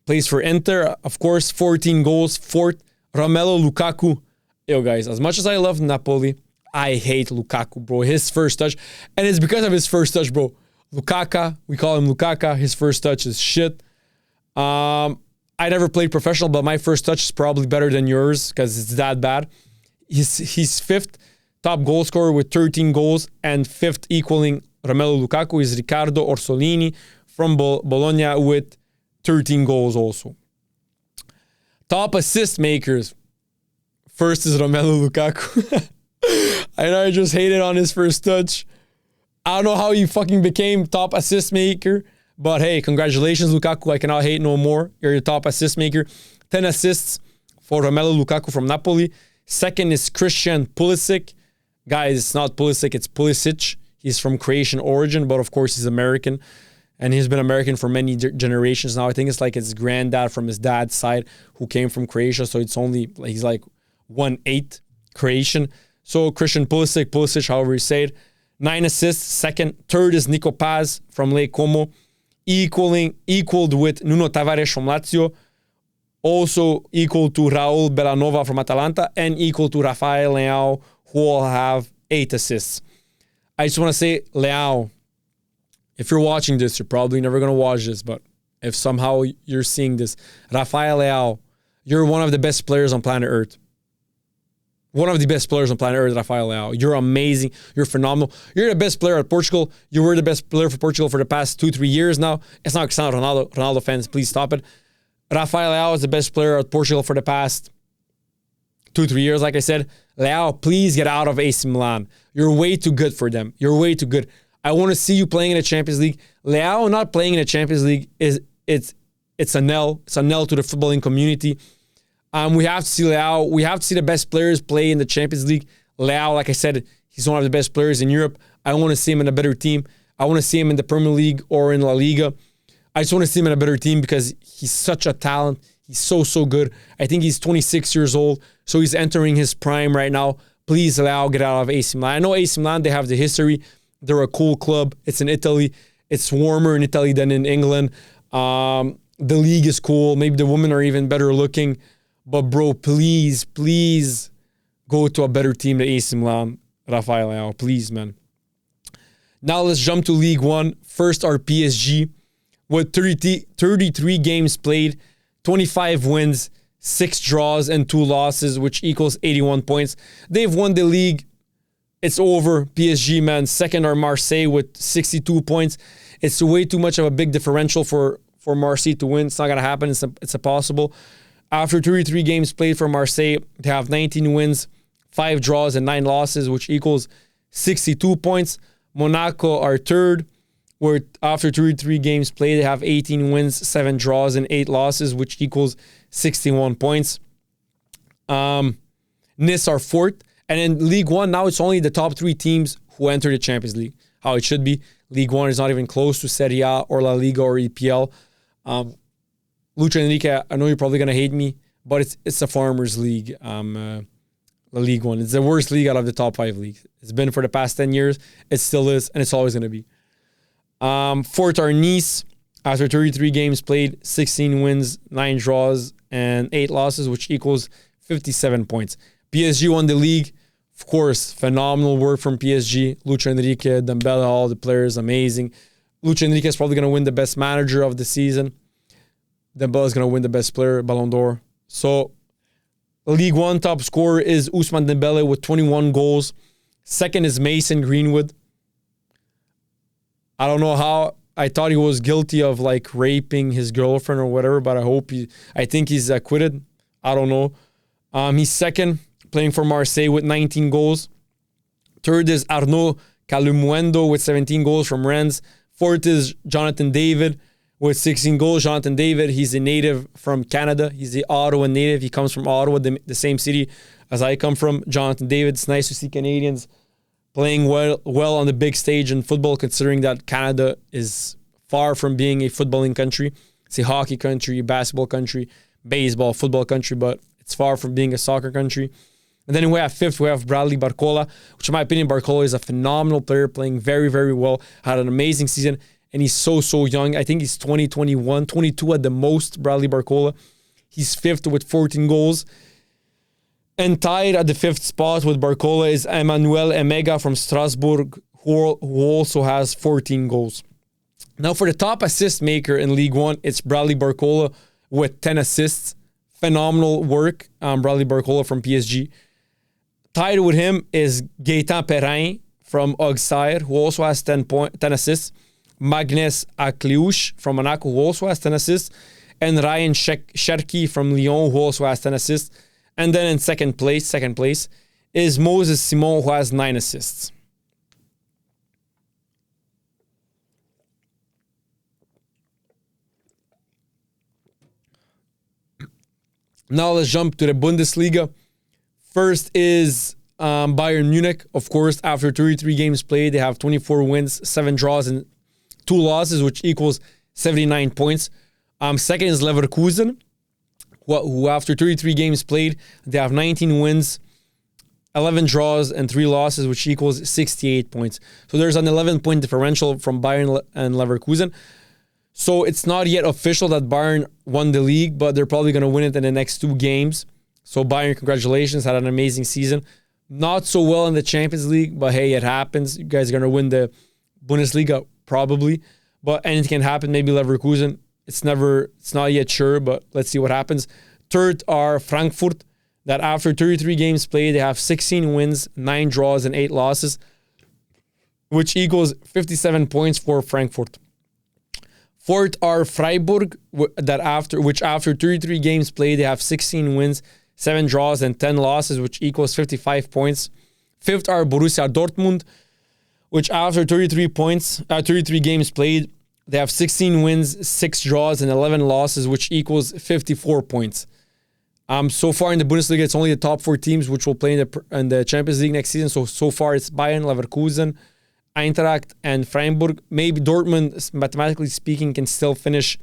plays for Inter. Of course, 14 goals. Fourth, Romelu Lukaku. Yo, guys, as much as I love Napoli, I hate Lukaku, bro. His first touch. And it's because of his first touch, bro. Lukaka, we call him Lukaka. His first touch is shit. I never played professional, but my first touch is probably better than yours because it's that bad. He's fifth top goal scorer with 13 goals, and fifth equaling Romelu Lukaku is Riccardo Orsolini from Bologna with 13 goals also. Top assist makers. First is Romelu Lukaku. I know I just hated on his first touch. I don't know how he fucking became top assist maker, but hey, congratulations, Lukaku. I cannot hate no more. You're your top assist maker. 10 assists for Romelu Lukaku from Napoli. Second is Christian Pulisic. Guys, it's not Pulisic, it's Pulisic. He's from Croatian origin, but of course he's American. And he's been American for many generations now. I think it's like his granddad from his dad's side who came from Croatia. So it's only, he's like 1/8 Croatian. So Christian Pulisic, however you say it. 9 assists. Second. Third is Nico Paz from Lake Como. Equaled with Nuno Tavares from Lazio. Also equal to Raul Bellanova from Atalanta. And equal to Rafael Leao, who will have 8 assists. I just want to say, Leao, if you're watching this, you're probably never going to watch this, but if somehow you're seeing this, Rafael Leao, you're one of the best players on planet Earth. one of the best players on planet Earth, Rafael Leao. You're amazing. You're phenomenal. You're the best player at Portugal. You were the best player for Portugal for the past 2-3 years now. It's not Ronaldo. Ronaldo fans, please stop it. Rafael Leao is the best player at Portugal for the past 2-3 years, like I said. Leao, please get out of AC Milan. You're way too good for them. You're way too good. I want to see you playing in the Champions League. Leao not playing in the Champions League it's a knell. It's a knell to the footballing community. We have to see Leao. We have to see the best players play in the Champions League. Leao, like I said, he's one of the best players in Europe. I want to see him in a better team. I want to see him in the Premier League or in La Liga. I just want to see him in a better team because he's such a talent. He's so good. I think he's 26 years old, so he's entering his prime right now. Please, Leao, get out of AC Milan. I know AC Milan, they have the history. They're a cool club. It's in Italy. It's warmer in Italy than in England. The league is cool. Maybe the women are even better looking. But bro, please go to a better team than AC Milan. Rafael Leao, please, man. Now let's jump to League One. First, our PSG with 33 games played, 25 wins, 6 draws, and 2 losses, which equals 81 points. They've won the league. It's over. PSG, man. Second are Marseille with 62 points. It's way too much of a big differential for Marseille to win. It's not going to happen. It's impossible. After 33 games played for Marseille, they have 19 wins, 5 draws, and 9 losses, which equals 62 points. Monaco are third, where after 33 games played, they have 18 wins, 7 draws, and 8 losses, which equals 61 points. Nice are fourth. And in League One, now it's only the top 3 teams who enter the Champions League, how it should be. League One is not even close to Serie A or La Liga or EPL. Lucha Enrique, I know you're probably going to hate me, but it's a farmers league, La League One. It's the worst league out of the top 5 leagues. It's been for the past 10 years. It still is, and it's always going to be. Fourth are Nice. After 33 games played, 16 wins, 9 draws, and 8 losses, which equals 57 points. PSG won the league. Of course, phenomenal work from PSG. Lucha Enrique, Dembele, all the players, amazing. Lucha Enrique is probably going to win the best manager of the season. Dembele is going to win the best player, Ballon d'Or. So, League One top scorer is Ousmane Dembele with 21 goals. Second is Mason Greenwood. I don't know how. I thought he was guilty of like raping his girlfriend or whatever, but I think he's acquitted. I don't know. He's second, playing for Marseille with 19 goals. Third is Arnaud Calumuendo with 17 goals from Rennes. Fourth is Jonathan David with 16 goals. Jonathan David, he's a native from Canada. He's the Ottawa native. He comes from Ottawa, the same city as I come from. Jonathan David, it's nice to see Canadians playing well on the big stage in football, considering that Canada is far from being a footballing country. It's a hockey country, basketball country, baseball, football country, but it's far from being a soccer country. And then we have fifth, we have Bradley Barcola, which in my opinion, Barcola is a phenomenal player, playing very, very well, had an amazing season, and he's so young. I think he's 20, 21, 22 at the most, Bradley Barcola. He's fifth with 14 goals. And tied at the fifth spot with Barcola is Emmanuel Emega from Strasbourg, who also has 14 goals. Now for the top assist maker in League One, it's Bradley Barcola with 10 assists. Phenomenal work, Bradley Barcola from PSG. Tied with him is Gaëtan Perrin from Auxerre, who also has 10 assists. Magnus Akliouche from Monaco, who also has 10 assists. And Ryan Cherki from Lyon, who also has 10 assists. And then in second place, is Moses Simon, who has 9 assists. Now let's jump to the Bundesliga. First is Bayern Munich. Of course, after 33 games played, they have 24 wins, 7 draws, and 2 losses, which equals 79 points. Second is Leverkusen, who after 33 games played, they have 19 wins, 11 draws, and 3 losses, which equals 68 points. So there's an 11-point differential from Bayern and Leverkusen. So it's not yet official that Bayern won the league, but they're probably going to win it in the next 2 games. So Bayern, congratulations, had an amazing season. Not so well in the Champions League, but hey, it happens. You guys are going to win the Bundesliga, probably. But anything can happen. Maybe Leverkusen. It's not yet sure, but let's see what happens. Third are Frankfurt. that after 33 games played, they have 16 wins, 9 draws, and 8 losses, which equals 57 points for Frankfurt. Fourth are Freiburg, which after 33 games played, they have 16 wins, 7 draws, and 10 losses, which equals 55 points. Fifth are Borussia Dortmund, which after 33 games played, they have 16 wins, 6 draws, and 11 losses, which equals 54 points. So far in the Bundesliga, it's only the top 4 teams which will play in the Champions League next season. So far it's Bayern, Leverkusen, Eintracht, and Freiburg. Maybe Dortmund, mathematically speaking, can still finish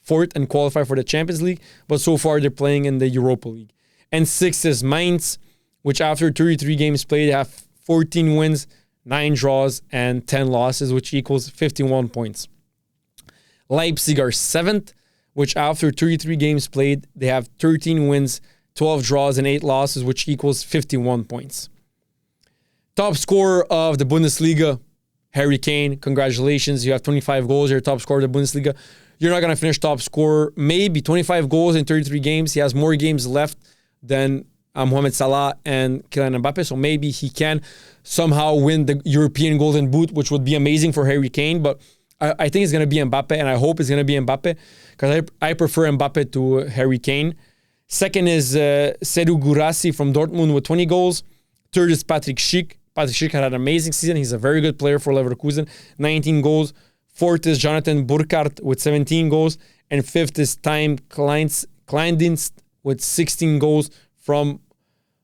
4th and qualify for the Champions League, but so far they're playing in the Europa League. And 6th is Mainz, which after 33 games played, they have 14 wins, 9 draws, and 10 losses, which equals 51 points. Leipzig are 7th, which after 33 games played, they have 13 wins, 12 draws, and 8 losses, which equals 51 points. Top scorer of the Bundesliga, Harry Kane. Congratulations, you have 25 goals. You're top scorer of the Bundesliga. You're not going to finish top scorer. Maybe 25 goals in 33 games. He has more games left than Mohamed Salah and Kylian Mbappe, so maybe he can somehow win the European Golden Boot, which would be amazing for Harry Kane, but I think it's going to be Mbappe, and I hope it's going to be Mbappe, because I prefer Mbappe to Harry Kane. Second is Seydou Guirassy from Dortmund with 20 goals. Third is Patrick Schick. Patrick Schick had an amazing season. He's a very good player for Leverkusen, 19 goals. Fourth is Jonathan Burkhardt with 17 goals. And fifth is Time Kleindienst with 16 goals from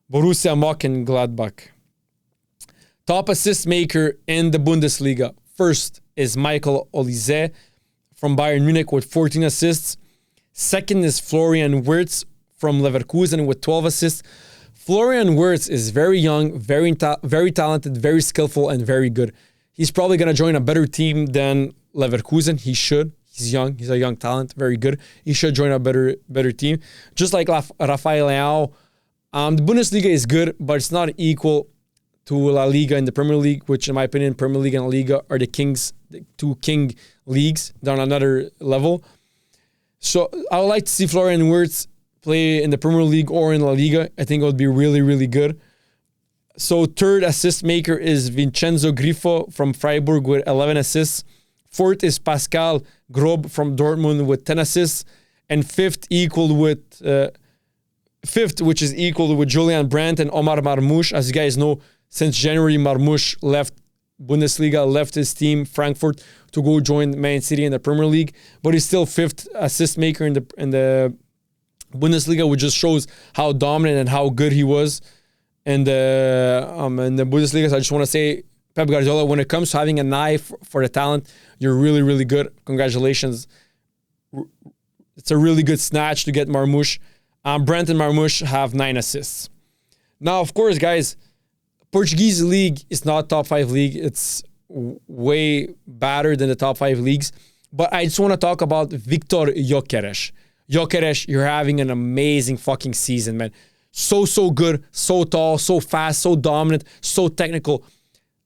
Borussia Mönchengladbach. Top assist maker in the Bundesliga. First is Michael Olise from Bayern Munich with 14 assists. Second is Florian Wirtz from Leverkusen with 12 assists. Florian Wirtz is very young, very talented, very skillful, and very good. He's probably going to join a better team than Leverkusen. He should. He's young. He's a young talent. Very good. He should join a better team. Just like Rafael Leao. The Bundesliga is good, but it's not equal to La Liga and the Premier League, which in my opinion, Premier League and La Liga are the two king leagues. They're on another level. So I would like to see Florian Wirtz play in the Premier League or in La Liga. I think it would be really, really good. So third assist maker is Vincenzo Grifo from Freiburg with 11 assists. Fourth is Pascal Grob from Dortmund with 10 assists. And fifth, which is equal with Julian Brandt and Omar Marmoush. As you guys know, since January, Marmoush left Bundesliga, left his team, Frankfurt, to go join Man City in the Premier League. But he's still fifth assist maker in the Bundesliga, which just shows how dominant and how good he was in the Bundesliga. So I just want to say, Pep Guardiola, when it comes to having an eye for the talent, you're really, really good. Congratulations. It's a really good snatch to get Marmoush. Brandt and Marmoush have 9 assists. Now, of course, guys, Portuguese league is not top 5 league. It's way better than the top 5 leagues. But I just want to talk about Victor Gyökeres. Gyökeres, you're having an amazing fucking season, man. So good, so tall, so fast, so dominant, so technical.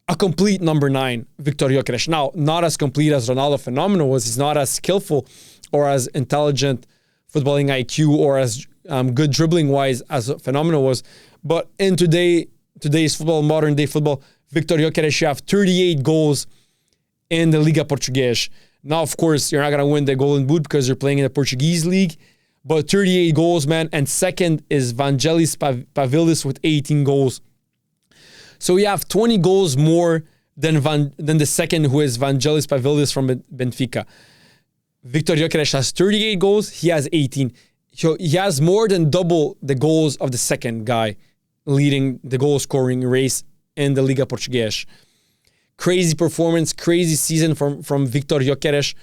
A complete number 9, Victor Gyökeres. Now, not as complete as Ronaldo Fenomeno was. He's not as skillful or as intelligent footballing IQ or as good dribbling-wise as Fenomeno was. But in today's football, modern day football, Victor Gyökeres, you have 38 goals in the Liga Portuguesa. Now, of course, you're not going to win the Golden Boot because you're playing in the Portuguese league, but 38 goals, man. And second is Vangelis Pavlidis with 18 goals. So you have 20 goals more than the second, who is Vangelis Pavlidis from Benfica. Victor Gyökeres has 38 goals. He has 18. So he has more than double the goals of the second guy leading the goal scoring race in the Liga Portuguesa. Crazy performance, crazy season from Victor Gyökeres.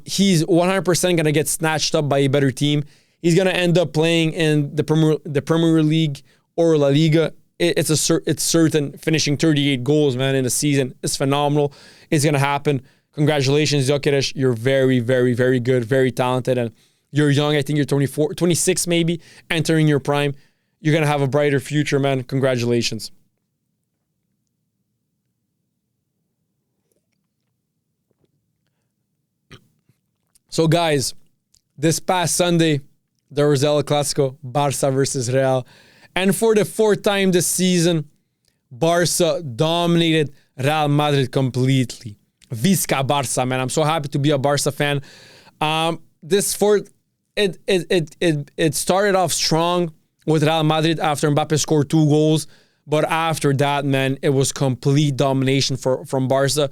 He's 100% going to get snatched up by a better team. He's going to end up playing in the Premier League or La Liga. It's certain. Finishing 38 goals, man, in a season is phenomenal. It's going to happen. Congratulations, Gyökeres. You're very, very, very good, very talented, and you're young. I think you're 24, 26 maybe, entering your prime. You're going to have a brighter future, man. Congratulations. So, guys, this past Sunday, there was El Clasico, Barça versus Real. And for the fourth time this season, Barca dominated Real Madrid completely. Visca Barca, man. I'm so happy to be a Barca fan. This fourth, it started off strong with Real Madrid after Mbappe scored 2 goals. But after that, man, it was complete domination from Barca.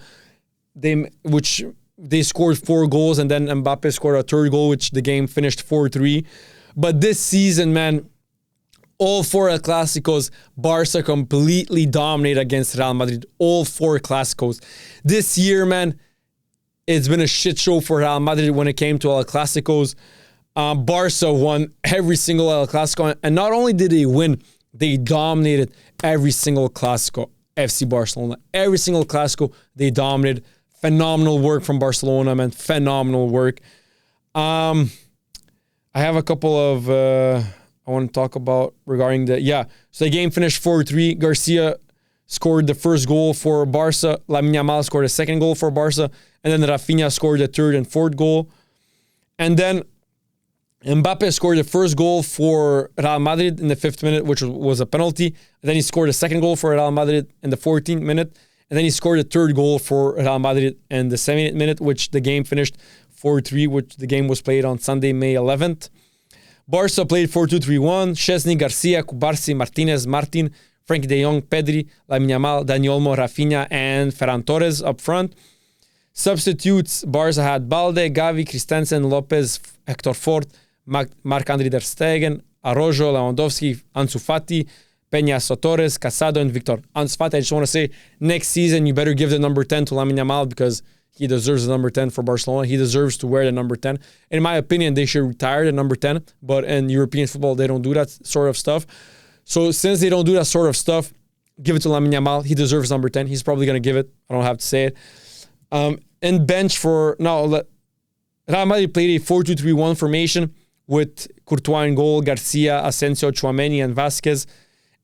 They scored 4 goals, and then Mbappe scored a 3rd goal, which the game finished 4-3. But this season, man, all 4 El Clásicos, Barca completely dominated against Real Madrid. All 4 Clásicos. This year, man, it's been a shit show for Real Madrid when it came to El Clásicos. Barca won every single El Clásico, and not only did they win, they dominated every single Clásico. FC Barcelona. Every single Clásico, they dominated. Phenomenal work from Barcelona, man. Phenomenal work. I have a couple of I want to talk about regarding so the game finished 4-3. Garcia scored the first goal for Barca. Lamine Yamal scored a second goal for Barca. And then Rafinha scored the 3rd and 4th goal. And then Mbappe scored the first goal for Real Madrid in the 5th minute, which was a penalty. And then he scored a second goal for Real Madrid in the 14th minute. And then he scored the 3rd goal for Real Madrid in the 70th minute, which the game finished 4-3, which the game was played on Sunday, May 11th. Barca played 4-2-3-1. Szczęsny, Garcia, Cubarsí, Martinez, Martin, Frenkie de Jong, Pedri, Lamine Yamal, Dani Olmo, Rafinha, and Ferran Torres up front. Substitutes, Barca had Balde, Gavi, Christensen, Lopez, Hector Fort, Marc-Andre ter Stegen, Araujo, Lewandowski, Ansu Fati, Peña, Torres, Casado, and Victor. Ansu Fati, I just want to say, next season, you better give the number 10 to Lamine Yamal because he deserves the number 10 for Barcelona. He deserves to wear the number 10. In my opinion, they should retire the number 10, but in European football, they don't do that sort of stuff. So since they don't do that sort of stuff, give it to Lamine Yamal. He deserves number 10. He's probably going to give it. I don't have to say it. And bench for... Real Madrid played a 4-2-3-1 formation with Courtois in goal, Garcia, Asensio, Tchouaméni, and Vasquez.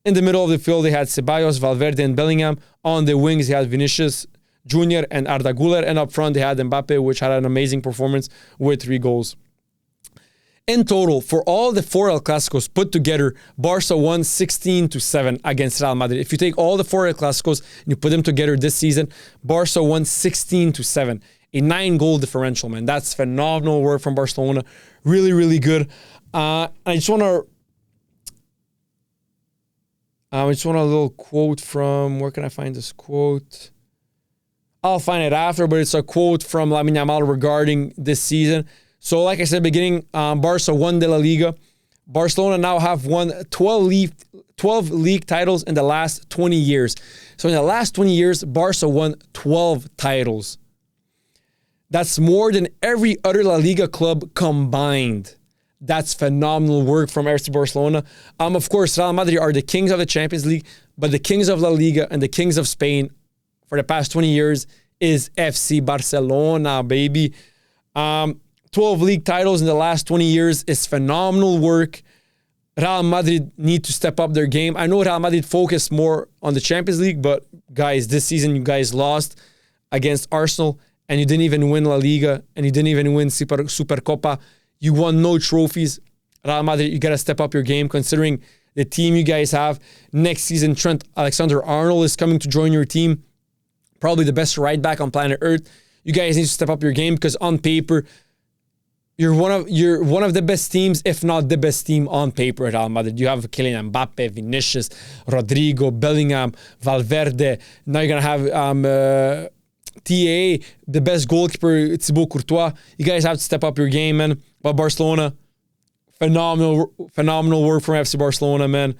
In the middle of the field, they had Ceballos, Valverde, and Bellingham. On the wings, they had Vinicius Jr. and Arda Güler. And up front, they had Mbappe, which had an amazing performance with 3 goals. In total, for all the 4 El Clásicos put together, Barca won 16-7 against Real Madrid. If you take all the 4 El Clásicos and you put them together this season, Barca won 16-7. A 9-goal differential, man. That's phenomenal work from Barcelona. Really, really good. I just want a little quote from... Where can I find this quote? I'll find it after, but it's a quote from Lamine Yamal regarding this season. So, like I said, beginning, Barca won the La Liga. Barcelona now have won 12 league titles in the last 20 years. So, in the last 20 years, Barca won 12 titles. That's more than every other La Liga club combined. That's phenomenal work from FC Barcelona. Of course, Real Madrid are the kings of the Champions League, but the kings of La Liga and the kings of Spain for the past 20 years is FC Barcelona, baby. 12 league titles in the last 20 years is phenomenal work. Real Madrid need to step up their game. I know Real Madrid focused more on the Champions League, but guys, this season you guys lost against Arsenal and you didn't even win La Liga and you didn't even win Supercopa. You won no trophies. Real Madrid, you got to step up your game considering the team you guys have. Next season, Trent Alexander-Arnold is coming to join your team. Probably the best right back on planet Earth. You guys need to step up your game because on paper, you're one of the best teams, if not the best team on paper at Real Madrid. You have Kylian Mbappe, Vinicius, Rodrigo, Bellingham, Valverde. Now you're going to have TA, the best goalkeeper, Thibaut Courtois. You guys have to step up your game, man. But Barcelona, phenomenal work from FC Barcelona, man.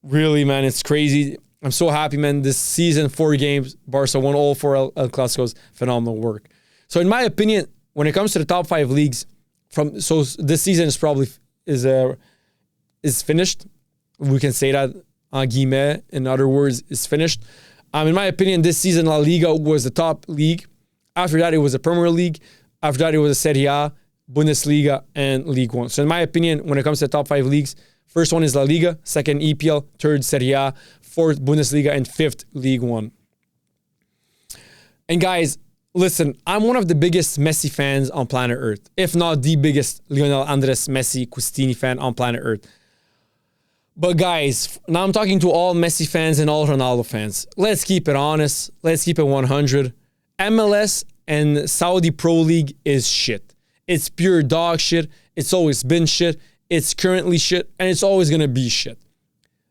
Really, man, it's crazy. I'm so happy, man. This season, 4 games, Barca won all 4 El Clásicos. Phenomenal work. So, in my opinion, when it comes to the top 5 leagues, this season is probably is finished. We can say that, en guillemets, in other words, is finished. In my opinion, this season, La Liga was the top league. After that, it was the Premier League. After that, it was the Serie A, Bundesliga, and League One. So in my opinion, when it comes to the top 5 leagues, first one is La Liga, second EPL, third Serie A, fourth Bundesliga, and fifth League One. And guys, listen, I'm one of the biggest Messi fans on planet Earth, if not the biggest Lionel Andres Messi Custini fan on planet Earth. But guys, now I'm talking to all Messi fans and all Ronaldo fans. Let's keep it honest. Let's keep it 100. MLS and Saudi Pro League is shit. It's pure dog shit. It's always been shit. It's currently shit. And it's always going to be shit.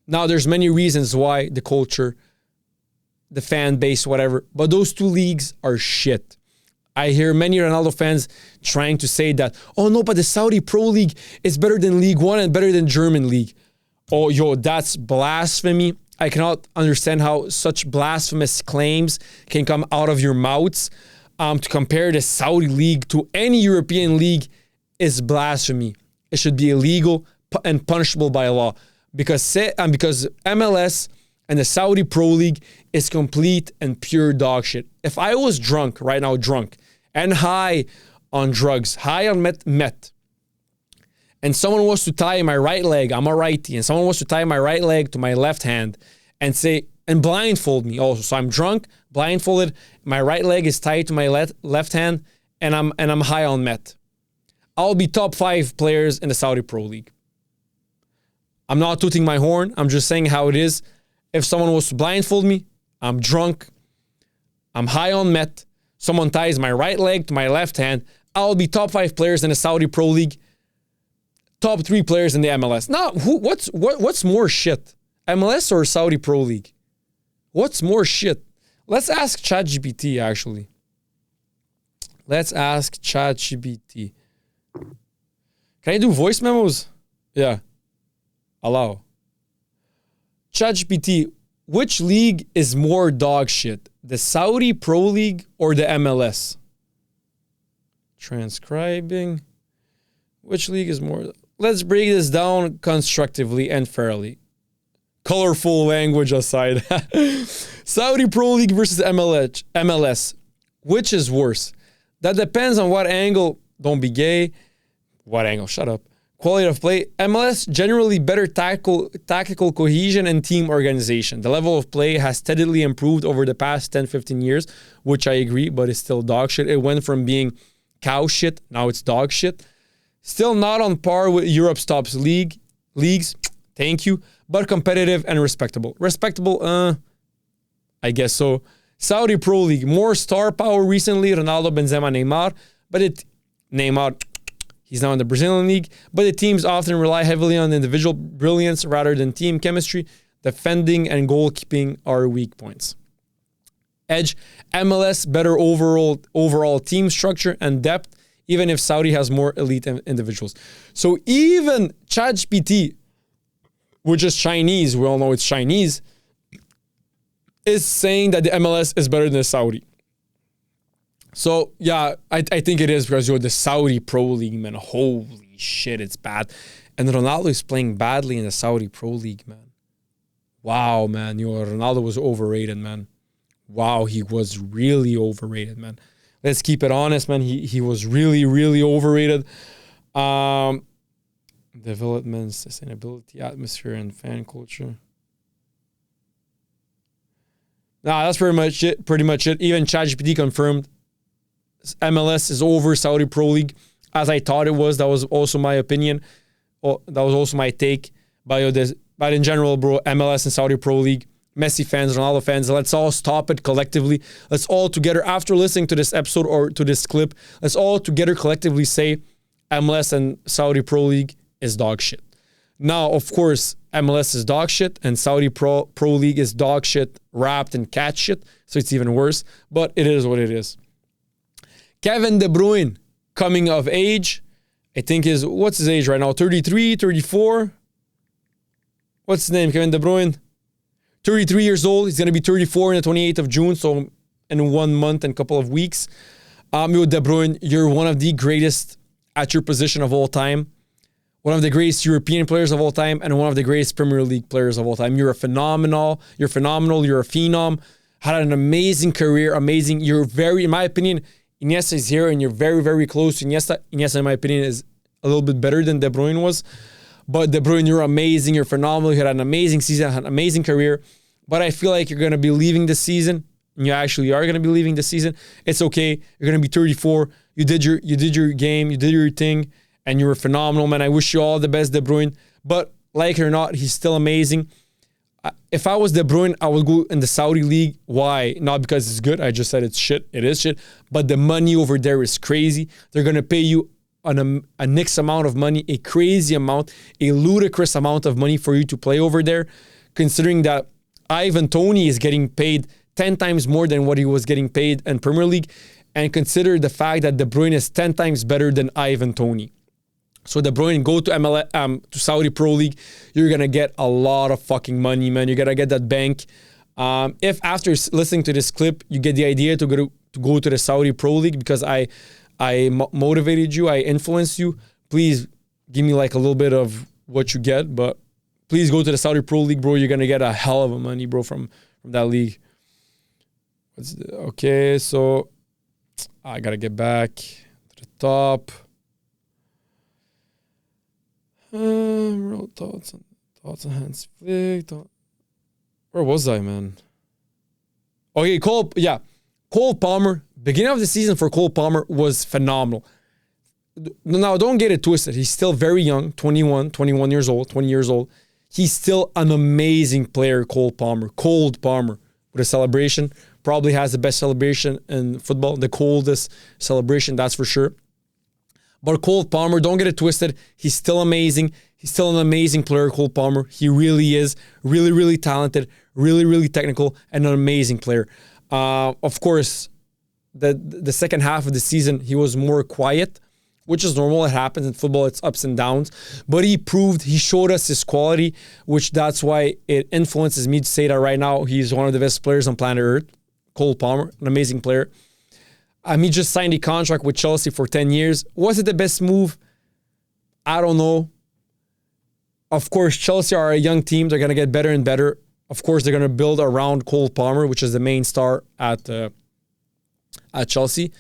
Now, there's many reasons why: the culture, the fan base, whatever. But those two leagues are shit. I hear many Ronaldo fans trying to say that, oh no, but the Saudi Pro League is better than League One and better than German League. Oh, yo, that's blasphemy. I cannot understand how such blasphemous claims can come out of your mouths. To compare the Saudi League to any European league is blasphemy. It should be illegal and punishable by law. Because MLS and the Saudi Pro League is complete and pure dog shit. If I was drunk right now, and high on drugs, high on meth, and someone was to tie my right leg, I'm a righty, and someone was to tie my right leg to my left hand and blindfold me also. So I'm drunk, blindfolded, my right leg is tied to my left hand, and I'm high on meth. I'll be top 5 players in the Saudi Pro League. I'm not tooting my horn. I'm just saying how it is. If someone was to blindfold me, I'm drunk, I'm high on meth, someone ties my right leg to my left hand, I'll be top 5 players in the Saudi Pro League, top 3 players in the MLS. Now, what's more shit? MLS or Saudi Pro League? What's more shit? Let's ask ChatGPT, actually. Let's ask ChatGPT. Can I do voice memos? Yeah. Allow. ChatGPT, which league is more dog shit? The Saudi Pro League or the MLS? Transcribing. Which league is more? Let's break this down constructively and fairly. Colorful language aside. Saudi Pro League versus MLS. Which is worse? That depends on what angle. Don't be gay. What angle? Shut up. Quality of play. MLS generally better tactical cohesion and team organization. The level of play has steadily improved over the past 10-15 years, which I agree, but it's still dog shit. It went from being cow shit, now it's dog shit. Still not on par with Europe's top leagues. Thank you. But competitive and respectable. Respectable, I guess so. Saudi Pro League, more star power recently. Ronaldo, Benzema, Neymar. Neymar, he's now in the Brazilian league. But the teams often rely heavily on individual brilliance rather than team chemistry. Defending and goalkeeping are weak points. Edge, MLS, better overall team structure and depth, even if Saudi has more elite individuals. So even ChatGPT, which is Chinese, we all know it's Chinese, is saying that the MLS is better than the Saudi. So yeah, I think it is because you're the Saudi Pro League, man. Holy shit, it's bad. And Ronaldo is playing badly in the Saudi Pro League, man. Wow, man. Ronaldo was overrated, man. Wow, he was really overrated, man. Let's keep it honest, man. He was really, really overrated. Development, sustainability, atmosphere, and fan culture. Nah, that's pretty much it. Even ChatGPT confirmed MLS is over Saudi Pro League, as I thought it was. That was also my opinion. That was also my take. But in general, bro, MLS and Saudi Pro League, Messi fans, Ronaldo fans, let's all stop it collectively. Let's all together, after listening to this episode or to this clip, let's all together collectively say MLS and Saudi Pro League is dog shit. Now, of course, MLS is dog shit and Saudi Pro League is dog shit wrapped in cat shit. So it's even worse, but it is what it is. Kevin De Bruyne, coming of age. I think what's his age right now? 33, 34? What's his name? Kevin De Bruyne? 33 years old. He's going to be 34 on the 28th of June. So in 1 month and a couple of weeks. De Bruyne, you're one of the greatest at your position of all time. One of the greatest European players of all time and one of the greatest Premier League players of all time. You're phenomenal. You're a phenom. Had an amazing career. Amazing. You're very, in my opinion, Iniesta is here and you're very, very close to Iniesta. Iniesta, in my opinion, is a little bit better than De Bruyne was. But De Bruyne, you're amazing. You're phenomenal. You had an amazing season, had an amazing career. But I feel like you're going to be leaving this season. And you actually are going to be leaving this season. It's okay. You're going to be 34. You did your game. You did your thing. And you were phenomenal, man. I wish you all the best, De Bruyne. But like it or not, he's still amazing. If I was De Bruyne, I would go in the Saudi league. Why? Not because it's good. I just said it's shit. It is shit. But the money over there is crazy. They're going to pay you a next amount of money, a crazy amount, a ludicrous amount of money for you to play over there, considering that Ivan Toney is getting paid 10 times more than what he was getting paid in Premier League, and consider the fact that De Bruyne is 10 times better than Ivan Toney. So De Bruyne, go to to Saudi Pro League, you're going to get a lot of fucking money, man. You're going to get that bank. If after listening to this clip, you get the idea to go to the Saudi Pro League because I motivated you, I influenced you, please give me like a little bit of what you get, but please go to the Saudi Pro League, bro. You're going to get a hell of a money, bro, from that league. Okay, so I got to get back to the top. Real thoughts on Hans Flick. Where was I, man? Okay, Cole Palmer. Beginning of the season for Cole Palmer was phenomenal. Now, don't get it twisted. He's still very young, 21 years old, 20 years old. He's still an amazing player, Cole Palmer. Cold Palmer with a celebration. Probably has the best celebration in football. The coldest celebration, that's for sure. But Cole Palmer, don't get it twisted. He's still amazing. He's still an amazing player, Cole Palmer. He really is. Really, really talented. Really, really technical. And an amazing player. Of course, the second half of the season, he was more quiet, which is normal. It happens in football. It's ups and downs. But he showed us his quality, which that's why it influences me to say that right now he's one of the best players on planet Earth. Cole Palmer, an amazing player. He just signed a contract with Chelsea for 10 years. Was it the best move? I don't know. Of course, Chelsea are a young team. They're going to get better and better. Of course, they're going to build around Cole Palmer, which is the main star at Chelsea.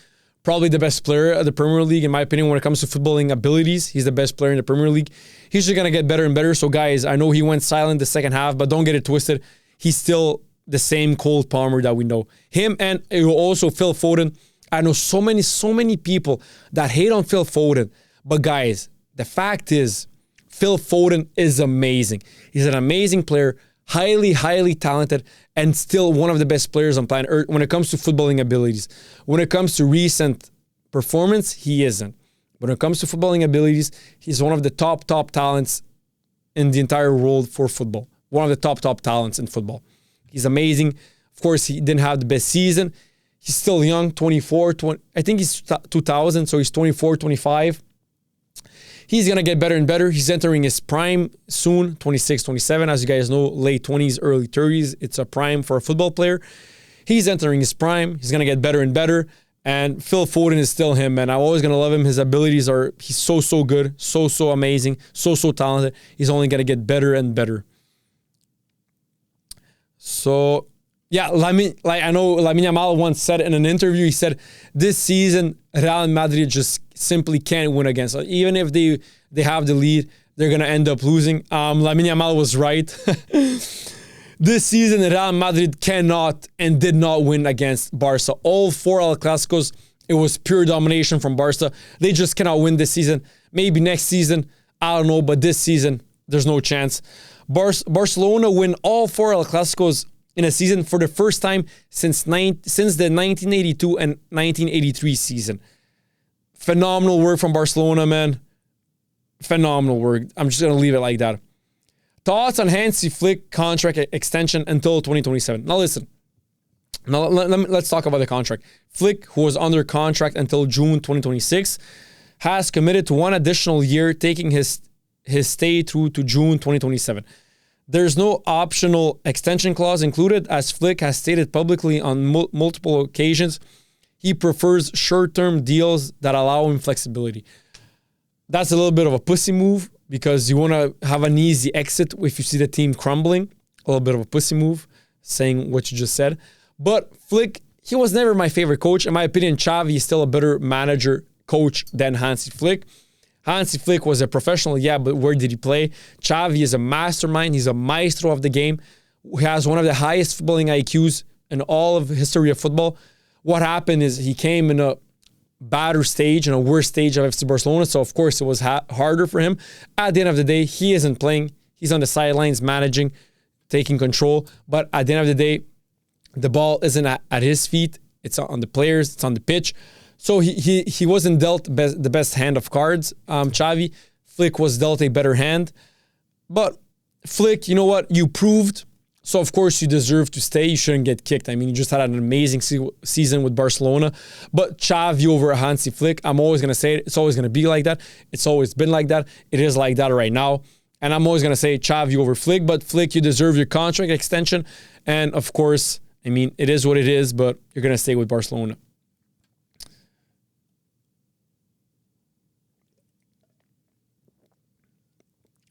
Probably the best player at the Premier League, in my opinion, when it comes to footballing abilities. He's the best player in the Premier League. He's just going to get better and better. So, guys, I know he went silent the second half, but don't get it twisted. He's still the same Cole Palmer that we know. Him and also Phil Foden. I know so many people that hate on Phil Foden. But, guys, the fact is, Phil Foden is amazing. He's an amazing player, highly, highly talented, and still one of the best players on planet Earth when it comes to footballing abilities. When it comes to recent performance, he isn't. When it comes to footballing abilities, he's one of the top talents in the entire world for football. One of the top talents in football. He's amazing. Of course, he didn't have the best season. He's still young, 24, I think he's 2000, so he's 24, 25. He's going to get better and better. He's entering his prime soon, 26, 27. As you guys know, late 20s, early 30s. It's a prime for a football player. He's entering his prime. He's going to get better and better. And Phil Foden is still him, man. I'm always going to love him. His abilities he's so good, so amazing, so talented. He's only going to get better and better. So, yeah, I know Lamine Yamal once said in an interview, he said, this season, Real Madrid just simply can't win against us. Even if they have the lead, they're going to end up losing. Lamine Yamal was right. This season, Real Madrid cannot and did not win against Barca. All 4 El Clásicos, it was pure domination from Barca. They just cannot win this season. Maybe next season, I don't know, but this season, there's no chance. Barcelona win all 4 El Clásicos in a season for the first time since the 1982 and 1983 season. Phenomenal work from Barcelona, man. Phenomenal work. I'm just going to leave it like that. Thoughts on Hansi Flick contract extension until 2027. Now listen. Now let's talk about the contract. Flick, who was under contract until June 2026, has committed to 1 additional year, taking his stay through to June 2027. There's no optional extension clause included, as Flick has stated publicly on multiple occasions. He prefers short-term deals that allow him flexibility. That's a little bit of a pussy move because you want to have an easy exit if you see the team crumbling. A little bit of a pussy move, saying what you just said. But Flick, he was never my favorite coach. In my opinion, Xavi is still a better manager, coach than Hansi Flick. Hansi Flick was a professional, yeah, but where did he play? Xavi is a mastermind. He's a maestro of the game. He has one of the highest footballing IQs in all of history of football. What happened is he came in a badder stage, in a worse stage of FC Barcelona, so of course it was harder for him. At the end of the day, he isn't playing. He's on the sidelines managing, taking control. But at the end of the day, the ball isn't at his feet. It's on the players. It's on the pitch. So he wasn't dealt the best hand of cards, Xavi. Flick was dealt a better hand. But Flick, you know what? You proved. So, of course, you deserve to stay. You shouldn't get kicked. I mean, you just had an amazing season with Barcelona. But Xavi over Hansi Flick, I'm always going to say it. It's always going to be like that. It's always been like that. It is like that right now. And I'm always going to say Xavi over Flick. But Flick, you deserve your contract extension. And, of course, I mean, it is what it is. But you're going to stay with Barcelona.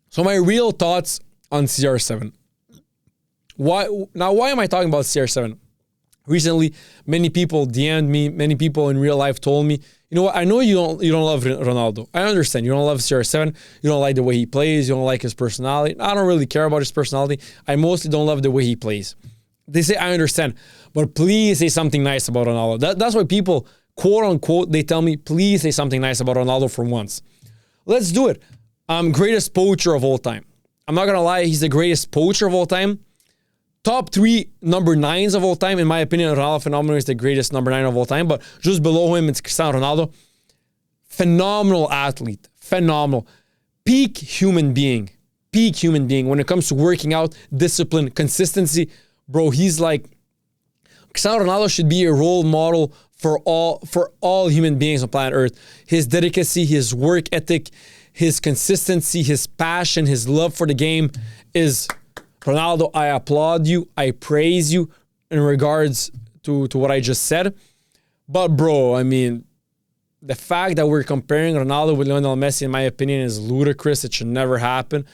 So my real thoughts on CR7. Why am I talking about CR7? Recently, many people DM'd me, many people in real life told me, you know what, I know you don't love Ronaldo. I understand. You don't love CR7. You don't like the way he plays. You don't like his personality. I don't really care about his personality. I mostly don't love the way he plays. They say, I understand, but please say something nice about Ronaldo. That's why people, quote unquote, they tell me, please say something nice about Ronaldo for once. Let's do it. Greatest poacher of all time. I'm not going to lie, he's the greatest poacher of all time. Top 3 number 9s of all time. In my opinion, Ronaldo Phenomenal is the greatest number 9 of all time. But just below him, it's Cristiano Ronaldo. Phenomenal athlete. Phenomenal. Peak human being. Peak human being. When it comes to working out, discipline, consistency. Bro, he's like... Cristiano Ronaldo should be a role model for all human beings on planet Earth. His dedicacy, his work ethic, his consistency, his passion, his love for the game is... Ronaldo, I applaud you. I praise you in regards to what I just said. But bro, I mean, the fact that we're comparing Ronaldo with Lionel Messi, in my opinion, is ludicrous. It should never happen.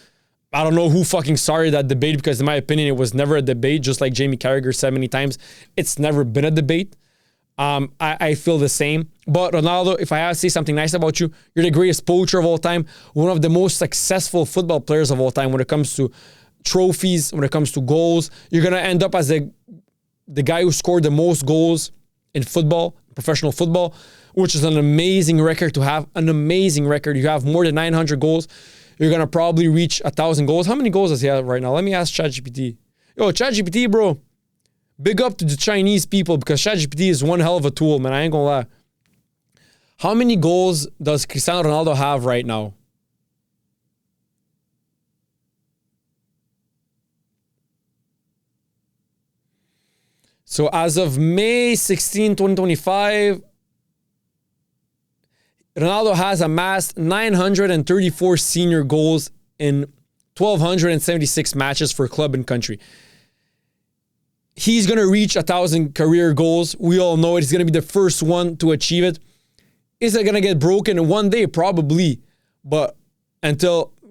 I don't know who fucking started that debate because in my opinion, it was never a debate. Just like Jamie Carragher said many times, it's never been a debate. I feel the same. But Ronaldo, if I have to say something nice about you, you're the greatest poacher of all time. One of the most successful football players of all time when it comes to trophies, when it comes to goals. You're going to end up as the guy who scored the most goals in football, professional football, which is an amazing record to have. An amazing record. You have more than 900 goals. You're going to probably reach 1,000 goals. How many goals does he have right now? Let me ask ChatGPT. Yo, ChatGPT, bro. Big up to the Chinese people because ChatGPT is one hell of a tool, man. I ain't going to lie. How many goals does Cristiano Ronaldo have right now? So as of May 16, 2025, Ronaldo has amassed 934 senior goals in 1,276 matches for club and country. He's going to reach 1,000 career goals. We all know it. He's going to be the first one to achieve it. Is it going to get broken one day? Probably. But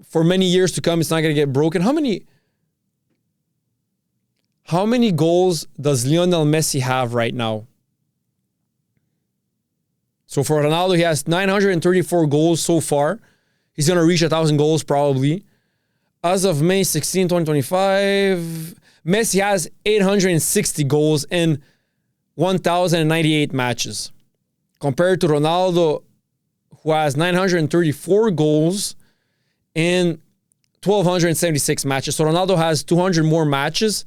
for many years to come, it's not going to get broken. How many goals does Lionel Messi have right now? So for Ronaldo, he has 934 goals so far. He's going to reach 1,000 goals probably. As of May 16, 2025, Messi has 860 goals in 1,098 matches. Compared to Ronaldo, who has 934 goals in 1,276 matches. So Ronaldo has 200 more matches,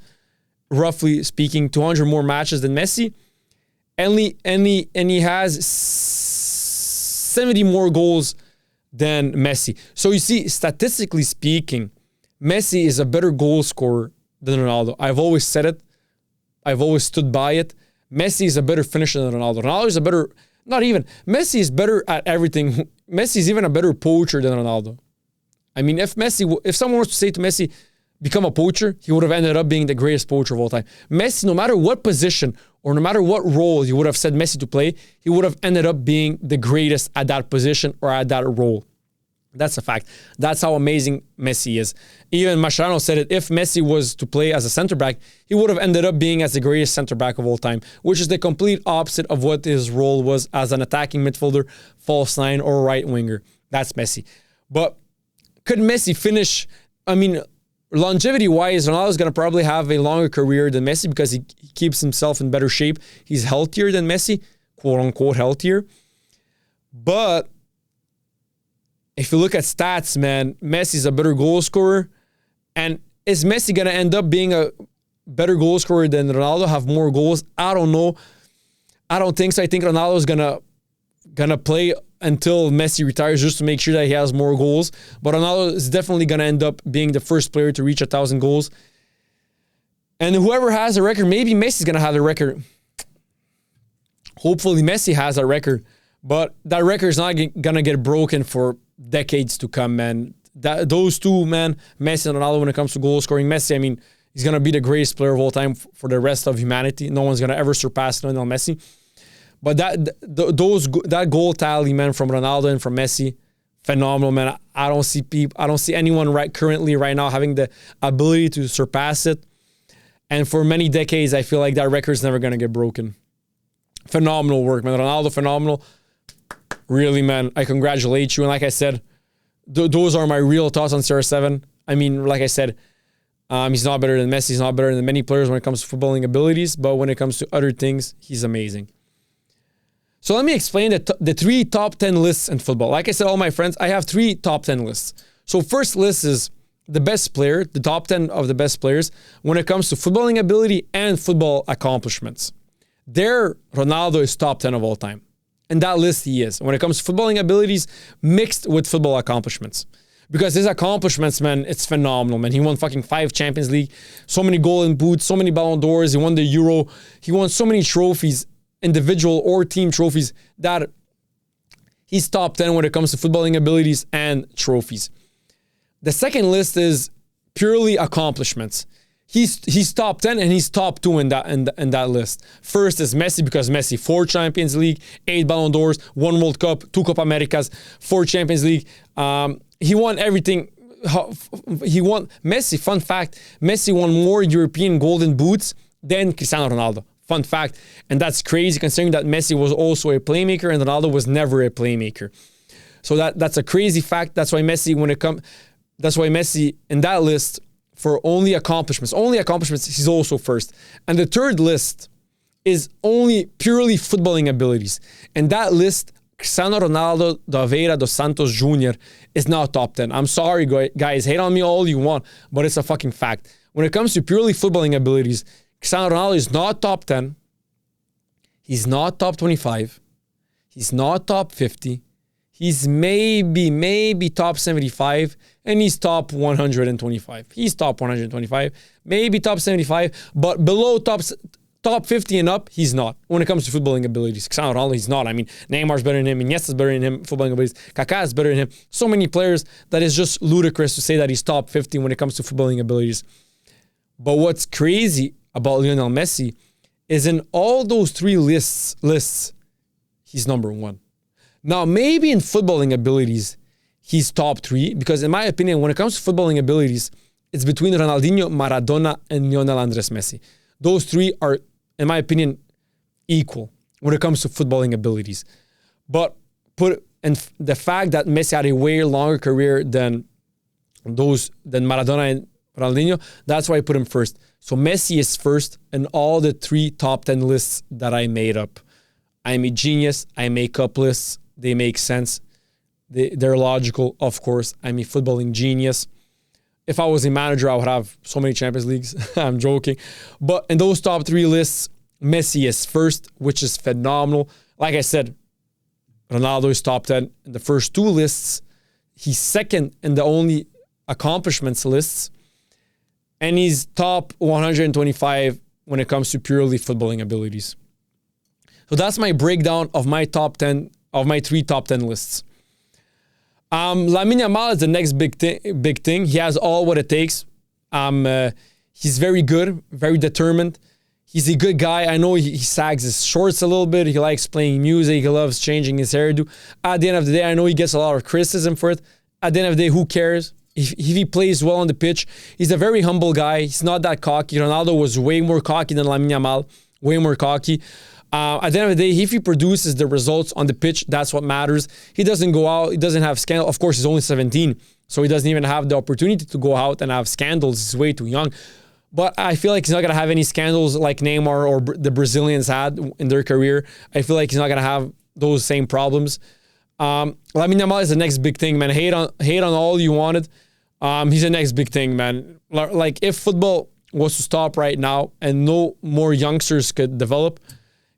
roughly speaking, 200 more matches than Messi. And he has 70 more goals than Messi. So you see, statistically speaking, Messi is a better goal scorer than Ronaldo. I've always said it. I've always stood by it. Messi is a better finisher than Ronaldo. Ronaldo is a better, not even, Messi is better at everything. Messi is even a better poacher than Ronaldo. I mean, if someone was to say to Messi, become a poacher, he would have ended up being the greatest poacher of all time. Messi, no matter what position or no matter what role you would have said Messi to play, he would have ended up being the greatest at that position or at that role. That's a fact. That's how amazing Messi is. Even Mascherano said it. If Messi was to play as a center back, he would have ended up being as the greatest center back of all time, which is the complete opposite of what his role was as an attacking midfielder, false nine, or right winger. That's Messi. But could Messi finish? I mean, longevity-wise, Ronaldo's going to probably have a longer career than Messi because he keeps himself in better shape. He's healthier than Messi, quote-unquote healthier. But if you look at stats, man, Messi's a better goal scorer And is Messi going to end up being a better goal scorer than Ronaldo, have more goals? I don't know. I don't think so. I think Ronaldo is gonna play until Messi retires just to make sure that he has more goals. But Ronaldo is definitely gonna end up being the first player to reach 1,000 goals. And whoever has a record, maybe Messi's gonna have the record. Hopefully Messi has a record, but that record is not gonna get broken for decades to come, man. Those two, man, Messi and Ronaldo, when it comes to goal scoring, Messi, I mean, he's gonna be the greatest player of all time for the rest of humanity. No one's gonna ever surpass Lionel Messi. But that goal tally, man, from Ronaldo and from Messi, phenomenal, man. I don't see anyone currently right now having the ability to surpass it. And for many decades, I feel like that record's never gonna get broken. Phenomenal work, man. Ronaldo, phenomenal. Really, man, I congratulate you. And like I said, those are my real thoughts on CR7. I mean, like I said, he's not better than Messi. He's not better than many players when it comes to footballing abilities. But when it comes to other things, he's amazing. So let me explain the 3 top 10 lists in football. Like I said, all my friends, I have 3 top 10 lists. So first list is the best player, the top 10 of the best players when it comes to footballing ability and football accomplishments. There, Ronaldo is top 10 of all time. And that list he is. When it comes to footballing abilities mixed with football accomplishments. Because his accomplishments, man, it's phenomenal, man. He won fucking 5 Champions League, so many golden boots, so many Ballon d'Ors. He won the Euro. He won so many trophies, individual or team trophies, that he's top 10 when it comes to footballing abilities and trophies. The second list is purely accomplishments. He's top 10 and he's top 2 in that list. First is Messi, because Messi 4 Champions League, 8 Ballon d'Ors, 1 World Cup, 2 Copa Americas, 4 Champions League. He won everything. Messi, fun fact, Messi won more European golden boots than Cristiano Ronaldo. Fun fact. And that's crazy considering that Messi was also a playmaker and Ronaldo was never a playmaker. So that's a crazy fact. That's why Messi, in that list, for only accomplishments, he's also first. And the third list is only purely footballing abilities. And that list, Cristiano Ronaldo da Aveira dos Santos Jr. is now top 10. I'm sorry, guys. Hate on me all you want, but it's a fucking fact. When it comes to purely footballing abilities, Cristiano Ronaldo is not top 10. He's not top 25. He's not top 50. He's maybe top 75. And he's top 125. He's top 125. Maybe top 75. But below top 50 and up, he's not. When it comes to footballing abilities, Cristiano Ronaldo, he's not. I mean, Neymar's better than him. Iniesta's better than him. Footballing abilities. Kaká is better than him. So many players that is just ludicrous to say that he's top 50 when it comes to footballing abilities. But what's crazy about Lionel Messi is in all those 3 lists, he's number 1. Now, maybe in footballing abilities, he's top 3, because in my opinion, when it comes to footballing abilities, it's between Ronaldinho, Maradona, and Lionel Andres Messi. Those 3 are, in my opinion, equal when it comes to footballing abilities. But the fact that Messi had a way longer career than Maradona and Ronaldinho, that's why I put him first. So Messi is first in all the 3 top 10 lists that I made up. I'm a genius. I make up lists. They make sense. They're logical, of course. I'm a footballing genius. If I was a manager, I would have so many Champions Leagues. I'm joking. But in those top 3 lists, Messi is first, which is phenomenal. Like I said, Ronaldo is top 10 in the first 2 lists. He's second in the only accomplishments lists. And he's top 125 when it comes to purely footballing abilities. So that's my breakdown of my top 10, of my 3 top 10 lists. Lamine Yamal is the next big thing. He has all what it takes. He's very good, very determined. He's a good guy. I know he sags his shorts a little bit. He likes playing music. He loves changing his hairdo. At the end of the day, I know he gets a lot of criticism for it. At the end of the day, who cares? If he plays well on the pitch, he's a very humble guy. He's not that cocky. Ronaldo was way more cocky than Lamine Yamal. Way more cocky. At the end of the day, if he produces the results on the pitch, that's what matters. He doesn't go out. He doesn't have scandal. Of course, he's only 17, so he doesn't even have the opportunity to go out and have scandals. He's way too young. But I feel like he's not going to have any scandals like Neymar or the Brazilians had in their career. I feel like he's not going to have those same problems. Lamine Yamal is the next big thing, man. Hate on all you wanted. He's the next big thing, man. Like, if football was to stop right now and no more youngsters could develop,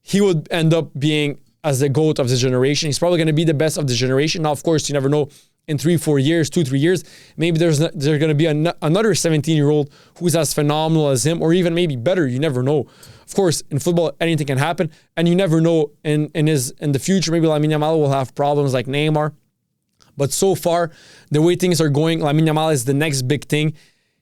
he would end up being as the GOAT of this generation. He's probably going to be the best of the generation. Now, of course, you never know. In 3-4 years, 2-3 years, maybe there's going to be another 17-year-old who's as phenomenal as him, or even maybe better. You never know. Of course, in football, anything can happen, and you never know in the future. Maybe Lamine Yamal will have problems like Neymar. But so far, the way things are going, Lamine Yamal is the next big thing.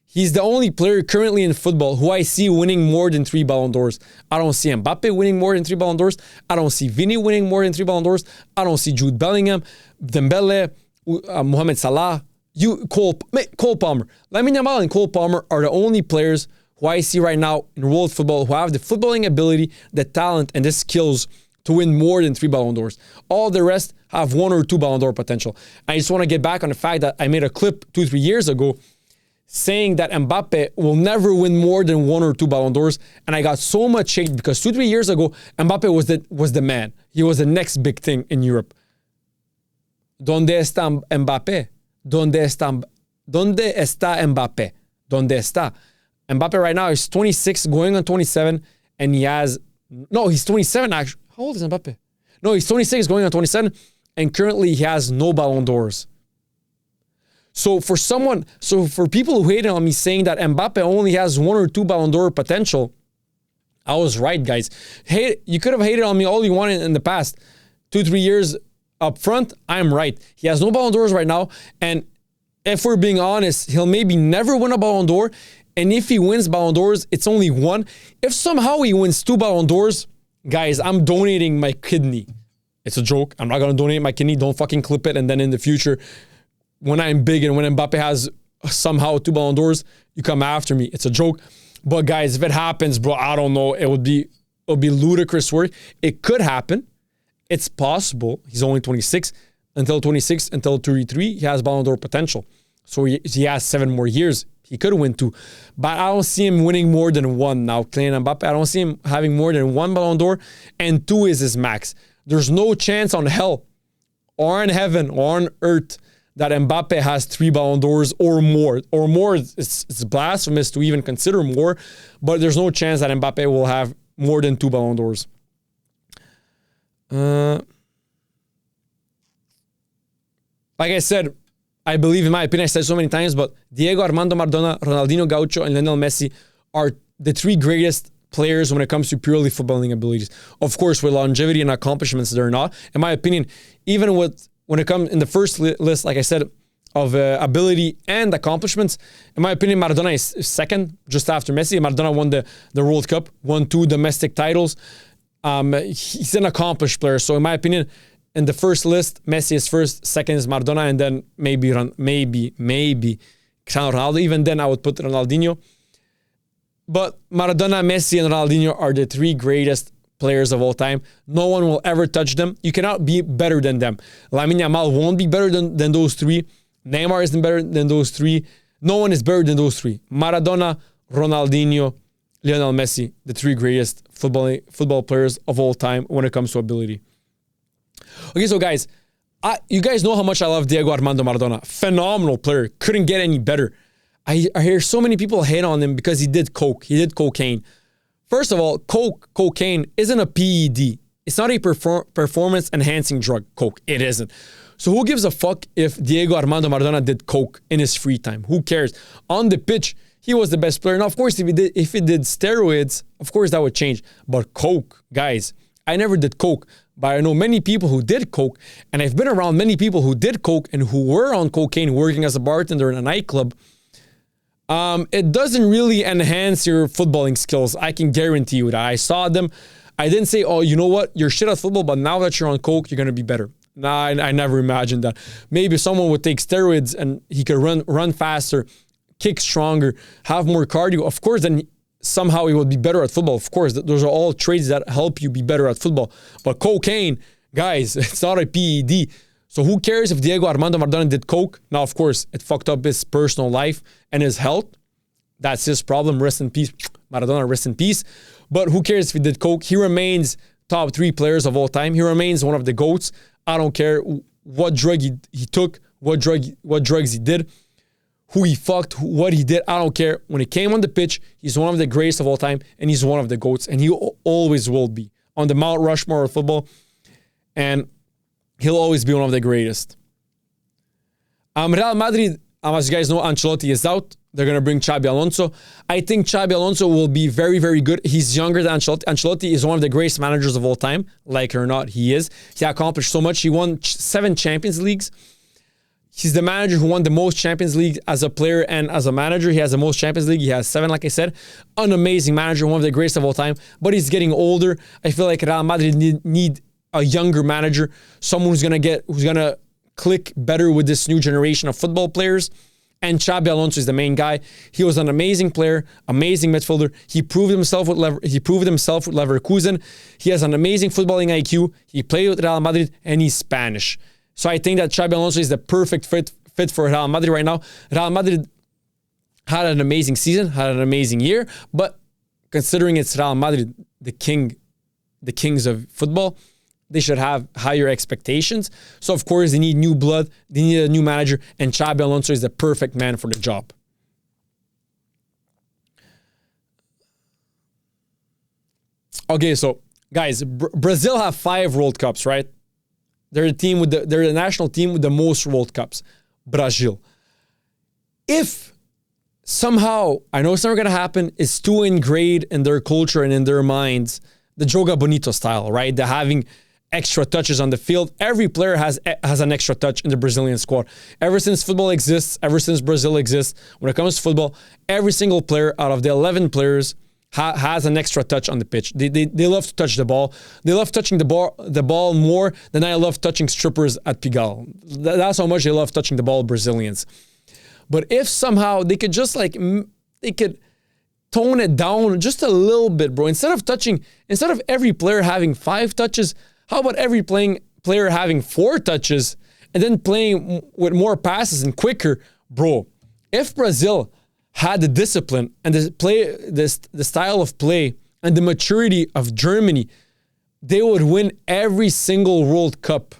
He's the only player currently in football who I see winning more than 3 Ballon d'Ors. I don't see Mbappe winning more than 3 Ballon d'Ors. I don't see Vini winning more than 3 Ballon d'Ors. I don't see Jude Bellingham, Dembele, Mohamed Salah, Cole Palmer. Lamine Yamal and Cole Palmer are the only players who I see right now in world football who have the footballing ability, the talent, and the skills to win more than 3 Ballon d'Ors. All the rest have 1 or 2 Ballon d'Or potential. I just want to get back on the fact that I made a clip 2-3 years ago saying that Mbappe will never win more than 1 or 2 Ballon d'Ors, and I got so much hate because 2-3 years ago, Mbappe was the man. He was the next big thing in Europe. ¿Dónde está Mbappé? ¿Dónde está Mbappé? ¿Dónde está? Mbappe right now is 26, going on 27, and he's 27 actually. How old is Mbappe? No, he's 26, going on 27, and currently he has no Ballon d'Ors. So for people who hated on me saying that Mbappe only has 1 or 2 Ballon d'Or potential, I was right, guys. You could have hated on me all you wanted in the past 2-3 years up front. I'm right. He has no Ballon d'Ors right now, and if we're being honest, he'll maybe never win a Ballon d'Or, and if he wins Ballon d'Ors, it's only 1. If somehow he wins 2 Ballon d'Ors, guys, I'm donating my kidney. It's a joke. I'm not going to donate my kidney. Don't fucking clip it, and then in the future, when I'm big and when Mbappe has somehow 2 Ballon d'Ors, you come after me. It's a joke. But guys, if it happens, bro, I don't know. It would be ludicrous work. It could happen. It's possible. He's only 26. Until 33, he has Ballon d'Or potential. So he has 7 more years. He could win 2. But I don't see him winning more than 1 now. Kylian Mbappe, I don't see him having more than 1 Ballon d'Or, and 2 is his max. There's no chance on hell or in heaven or on earth that Mbappe has 3 Ballon d'Ors or more. Or more, it's blasphemous to even consider more, but there's no chance that Mbappe will have more than 2 Ballon d'Ors. Like I said, I believe, in my opinion, I said so many times, but Diego Armando Maradona, Ronaldinho Gaucho, and Lionel Messi are the 3 greatest players when it comes to purely footballing abilities. Of course, with longevity and accomplishments, they're not. In my opinion, even when it comes in the first list, like I said, of ability and accomplishments, in my opinion, Maradona is second, just after Messi. Maradona won the World Cup, won 2 domestic titles. He's an accomplished player. So in my opinion, in the first list, Messi is first, second is Maradona, and then maybe Cristiano Ronaldo. Even then, I would put Ronaldinho. But Maradona, Messi, and Ronaldinho are the 3 greatest players of all time. No one will ever touch them. You cannot be better than them. Lamine Yamal won't be better than those 3. Neymar isn't better than those 3. No one is better than those 3. Maradona, Ronaldinho, Lionel Messi, the 3 greatest football players of all time when it comes to ability. Okay, so guys, you guys know how much I love Diego Armando Maradona. Phenomenal player. Couldn't get any better. I hear so many people hate on him because he did coke. He did cocaine. First of all, cocaine isn't a PED. It's not a performance-enhancing drug, coke. It isn't. So who gives a fuck if Diego Armando Maradona did coke in his free time? Who cares? On the pitch, he was the best player. Now, of course, if he did steroids, of course that would change. But coke, guys, I never did coke. But I know many people who did coke, and I've been around many people who did coke and who were on cocaine working as a bartender in a nightclub. It doesn't really enhance your footballing skills. I can guarantee you that. I saw them. I didn't say, oh, you know what? You're shit at football, but now that you're on coke, you're going to be better. Nah, I never imagined that. Maybe someone would take steroids and he could run faster, kick stronger, have more cardio. Of course, then somehow he would be better at football. Of course, those are all traits that help you be better at football. But cocaine, guys, it's not a PED. So who cares if Diego Armando Maradona did coke? Now, of course, it fucked up his personal life and his health. That's his problem. Rest in peace. Maradona, rest in peace. But who cares if he did coke? He remains top 3 players of all time. He remains one of the GOATs. I don't care what drug he took, what drugs he did. who he fucked, what he did, I don't care. When he came on the pitch, he's one of the greatest of all time, and he's one of the GOATs, and he always will be on the Mount Rushmore of football, and he'll always be one of the greatest. Real Madrid, as you guys know, Ancelotti is out. They're going to bring Xabi Alonso. I think Xabi Alonso will be very, very good. He's younger than Ancelotti. Ancelotti is one of the greatest managers of all time. Like it or not, he is. He accomplished so much. He won 7 Champions Leagues. He's the manager who won the most Champions League as a player and as a manager. He has the most Champions League. He has 7, like I said. An amazing manager, one of the greatest of all time. But he's getting older. I feel like Real Madrid need a younger manager, someone who's gonna click better with this new generation of football players. And Xabi Alonso is the main guy. He was an amazing player, amazing midfielder. He proved himself with Leverkusen. He has an amazing footballing IQ. He played with Real Madrid, and he's Spanish. So I think that Xabi Alonso is the perfect fit for Real Madrid right now. Real Madrid had an amazing season, had an amazing year, but considering it's Real Madrid, the kings of football, they should have higher expectations. So, of course, they need new blood. They need a new manager. And Xabi Alonso is the perfect man for the job. Okay, so, guys, Brazil have 5 World Cups, right? They're the national team with the most World Cups. Brazil. If somehow, I know it's never going to happen, it's too ingrained in their culture and in their minds, the Joga Bonito style, right? The having extra touches on the field. Every player has an extra touch in the Brazilian squad. Ever since football exists, ever since Brazil exists, when it comes to football, every single player out of the 11 players has an extra touch on the pitch. They love to touch the ball. They love touching the ball more than I love touching strippers at Pigalle. That's how much they love touching the ball, Brazilians. But if somehow they could just they could tone it down just a little bit, bro. Instead of every player having 5 touches, how about every player having 4 touches and then playing with more passes and quicker? Bro, if Brazil had the discipline and the style of play and the maturity of Germany, they would win every single World Cup.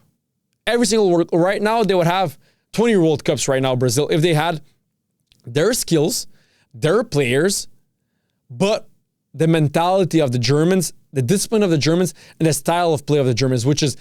Right now, they would have 20 World Cups right now, Brazil, if they had their skills, their players, but the mentality of the Germans, the discipline of the Germans, and the style of play of the Germans, which is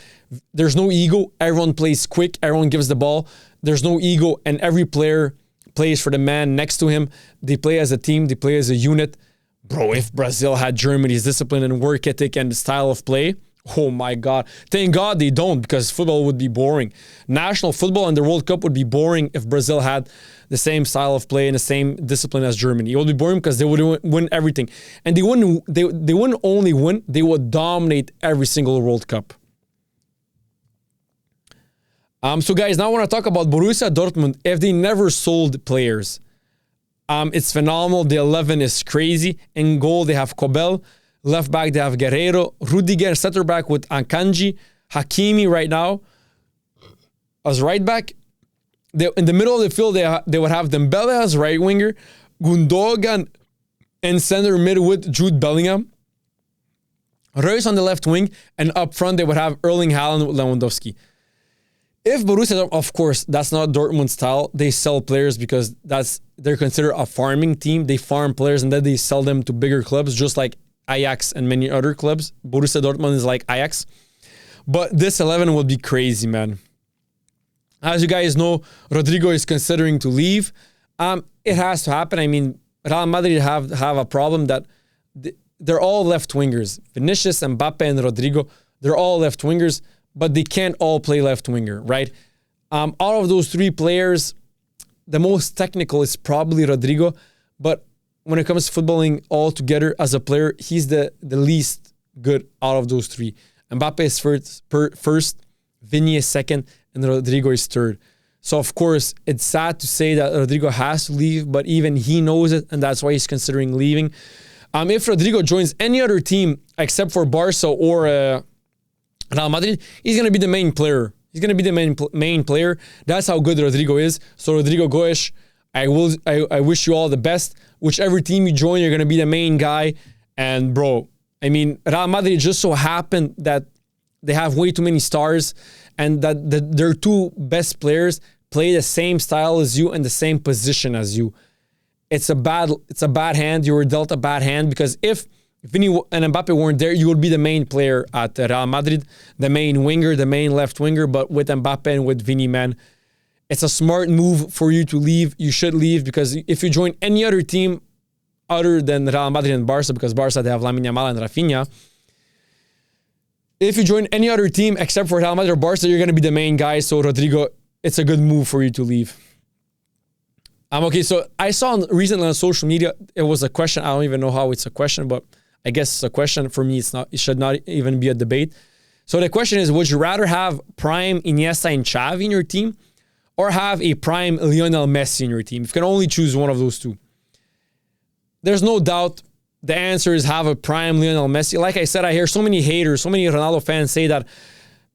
there's no ego. Everyone plays quick. Everyone gives the ball. There's no ego, and every player plays for the man next to him. They play as a team. They play as a unit. Bro, if Brazil had Germany's discipline and work ethic and style of play, oh my God. Thank God they don't, because football would be boring. National football and the World Cup would be boring if Brazil had the same style of play and the same discipline as Germany. It would be boring because they would win everything. And they wouldn't only win, they would dominate every single World Cup. So guys, now I want to talk about Borussia Dortmund. If they never sold players, it's phenomenal. The 11 is crazy. In goal, they have Kobel. Left back, they have Guerreiro. Rudiger, center back with Akanji. Hakimi right now as right back. In the middle of the field, they would have Dembele as right winger. Gundogan and center mid with Jude Bellingham. Reus on the left wing. And up front, they would have Erling Haaland with Lewandowski. If Borussia, of course, that's not Dortmund's style. They sell players because they're considered a farming team. They farm players and then they sell them to bigger clubs, just like Ajax and many other clubs. Borussia Dortmund is like Ajax. But this 11 will be crazy, man. As you guys know, Rodrigo is considering to leave. It has to happen. I mean, Real Madrid have a problem that they're all left wingers. Vinicius, Mbappe, and Rodrigo, they're all left wingers, but they can't all play left winger, right? Out of those 3 players, the most technical is probably Rodrigo, but when it comes to footballing all together as a player, he's the least good out of those 3. Mbappe is first, Vini is second, and Rodrigo is third. So, of course, it's sad to say that Rodrigo has to leave, but even he knows it, and that's why he's considering leaving. If Rodrigo joins any other team except for Barca or Real Madrid, he's going to be the main player. He's going to be the main player. That's how good Rodrigo is. So, Rodrigo Goes, I wish you all the best. Whichever team you join, you're going to be the main guy. And, bro, I mean, Real Madrid just so happened that they have way too many stars and that their 2 best players play the same style as you and the same position as you. It's a bad hand. You were dealt a bad hand because if Vini and Mbappe weren't there, you would be the main player at Real Madrid, the main winger, the main left winger. But with Mbappe and with Vini, man, it's a smart move for you to leave. You should leave because if you join any other team other than Real Madrid and Barca, because Barca, they have Lamine Yamal and Rafinha. If you join any other team except for Real Madrid or Barca, you're going to be the main guy. So Rodrigo, it's a good move for you to leave. Okay, so I saw recently on social media, it was a question. I don't even know how it's a question, but I guess it's a question. For me, it's not. It should not even be a debate. So the question is, would you rather have prime Iniesta and Xavi in your team or have a prime Lionel Messi in your team? If you can only choose one of those two. There's no doubt the answer is have a prime Lionel Messi. Like I said, I hear so many haters, so many Ronaldo fans say that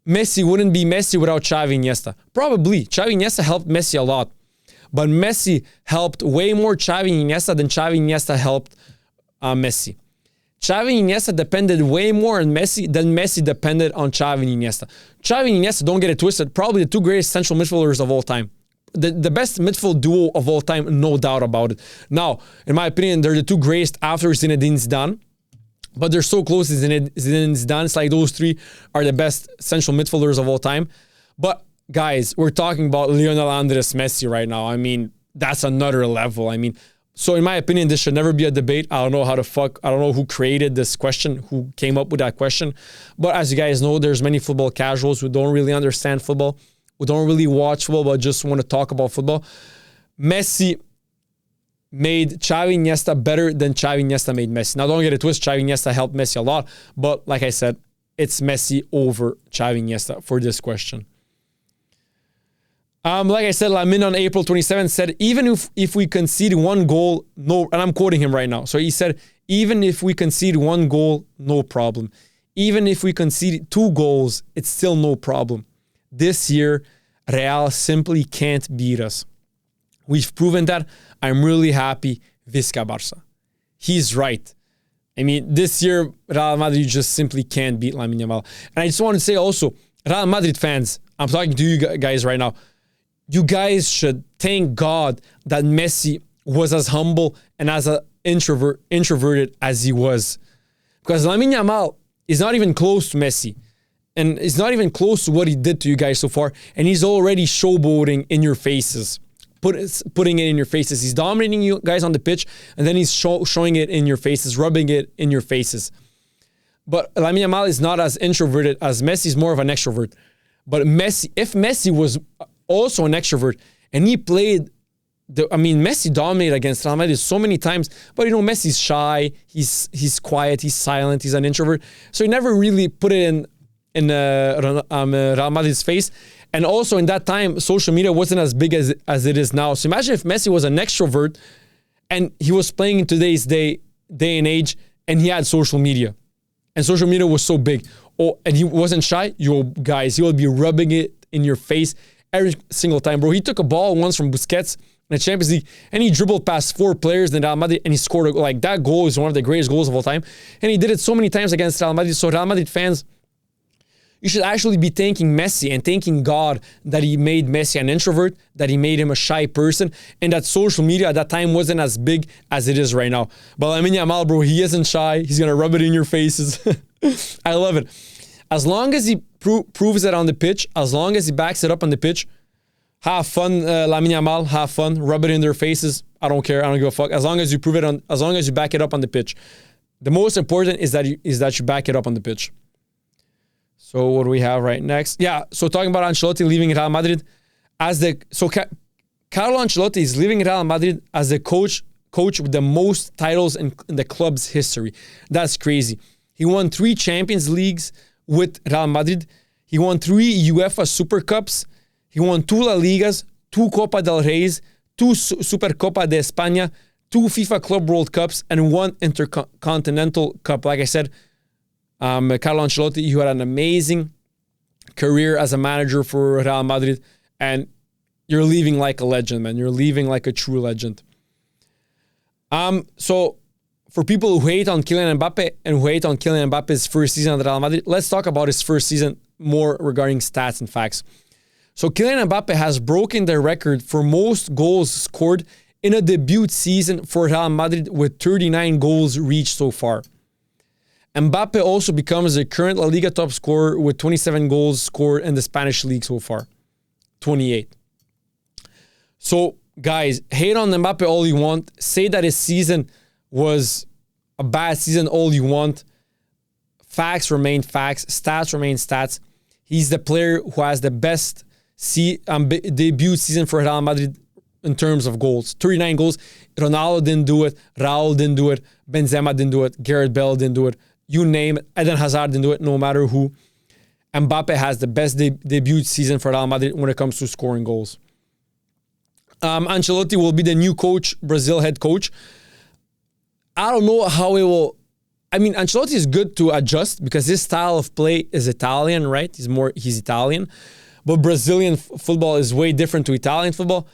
Messi wouldn't be Messi without Xavi Iniesta. Probably. Xavi Iniesta helped Messi a lot. But Messi helped way more Xavi Iniesta than Xavi Iniesta helped Messi. Xavi Iniesta depended way more on Messi than Messi depended on Xavi Iniesta. Xavi Iniesta, don't get it twisted, probably the two greatest central midfielders of all time. The best midfield duo of all time, no doubt about it. Now, in my opinion, they're the two greatest after Zinedine Zidane. But they're so close to Zinedine Zidane. It's like those three are the best central midfielders of all time. But guys, we're talking about Lionel Andres Messi right now. I mean, that's another level. I mean, so in my opinion, this should never be a debate. I don't know who created this question, who came up with that question. But as you guys know, there's many football casuals who don't really understand football, who don't really watch football, but just want to talk about football. Messi made Xavi Iniesta better than Xavi Iniesta made Messi. Now, don't get it twisted. Xavi Iniesta helped Messi a lot. But like I said, it's Messi over Xavi Iniesta for this question. Like I said, Lamine on April 27th said, even if we concede one goal, no, and I'm quoting him right now. So he said, even if we concede one goal, no problem. Even if we concede 2 goals, it's still no problem. This year, Real simply can't beat us. We've proven that. I'm really happy. Visca Barça. He's right. I mean, this year, Real Madrid just simply can't beat Lamine Yamal. And I just want to say also, Real Madrid fans, I'm talking to you guys right now. You guys should thank God that Messi was as humble and as introverted as he was. Because Lamine Yamal is not even close to Messi. And is not even close to what he did to you guys so far. And he's already showboating in your faces. Putting it in your faces. He's dominating you guys on the pitch. And then he's showing it in your faces. Rubbing it in your faces. But Lamine Yamal is not as introverted as Messi. He's more of an extrovert. But Messi, if Messi was also an extrovert, and he played, Messi dominated against Real Madrid so many times, but Messi's shy, he's quiet, he's silent, he's an introvert, so he never really put it in Real Madrid's face. And also in that time, social media wasn't as big as it is now. So imagine if Messi was an extrovert, and he was playing in today's day and age, and he had social media, and social media was so big, and he wasn't shy, guys, he would be rubbing it in your face every single time, bro. He took a ball once from Busquets in the Champions League, and he dribbled past 4 players in Real Madrid, and he scored like that goal is one of the greatest goals of all time. And he did it so many times against Real Madrid. So Real Madrid fans, you should actually be thanking Messi and thanking God that he made Messi an introvert, that he made him a shy person, and that social media at that time wasn't as big as it is right now. But Lamine Yamal, bro, he isn't shy. He's gonna rub it in your faces. I love it. As long as he proves it on the pitch, as long as he backs it up on the pitch, have fun, Lamine Yamal, have fun, rub it in their faces. I don't care, I don't give a fuck. As long as you prove it as long as you back it up on the pitch. The most important is that you back it up on the pitch. So what do we have right next? Yeah, so talking about Ancelotti leaving Real Madrid Carlo Ancelotti is leaving Real Madrid as the coach with the most titles in the club's history. That's crazy. He won 3 Champions Leagues with Real Madrid. He won 3 UEFA Super Cups. He won 2 La Ligas, 2 Copa del Reys, 2 Supercopa de España, 2 FIFA Club World Cups, and 1 Intercontinental Cup. Like I said, Carlo Ancelotti, you had an amazing career as a manager for Real Madrid, and you're leaving like a legend, man. You're leaving like a true legend. So for people who hate on Kylian Mbappe and who hate on Kylian Mbappe's first season at Real Madrid, let's talk about his first season more regarding stats and facts. So Kylian Mbappe has broken the record for most goals scored in a debut season for Real Madrid with 39 goals reached so far. Mbappe also becomes the current La Liga top scorer with 27 goals scored in the Spanish league so far. 28. So, guys, hate on Mbappe all you want. Say that his season was a bad season all you want. Facts remain facts. Stats remain stats. He's the player who has the best debut season for Real Madrid in terms of goals. 39 goals. Ronaldo didn't do it. Raul didn't do it. Benzema didn't do it. Gareth Bale didn't do it. You name it. Eden Hazard didn't do it, no matter who. Mbappe has the best debut season for Real Madrid when it comes to scoring goals. Ancelotti will be the new coach, Brazil head coach. I don't know how it will... I mean, Ancelotti is good to adjust because his style of play is Italian, right? He's Italian. But Brazilian football is way different to Italian football.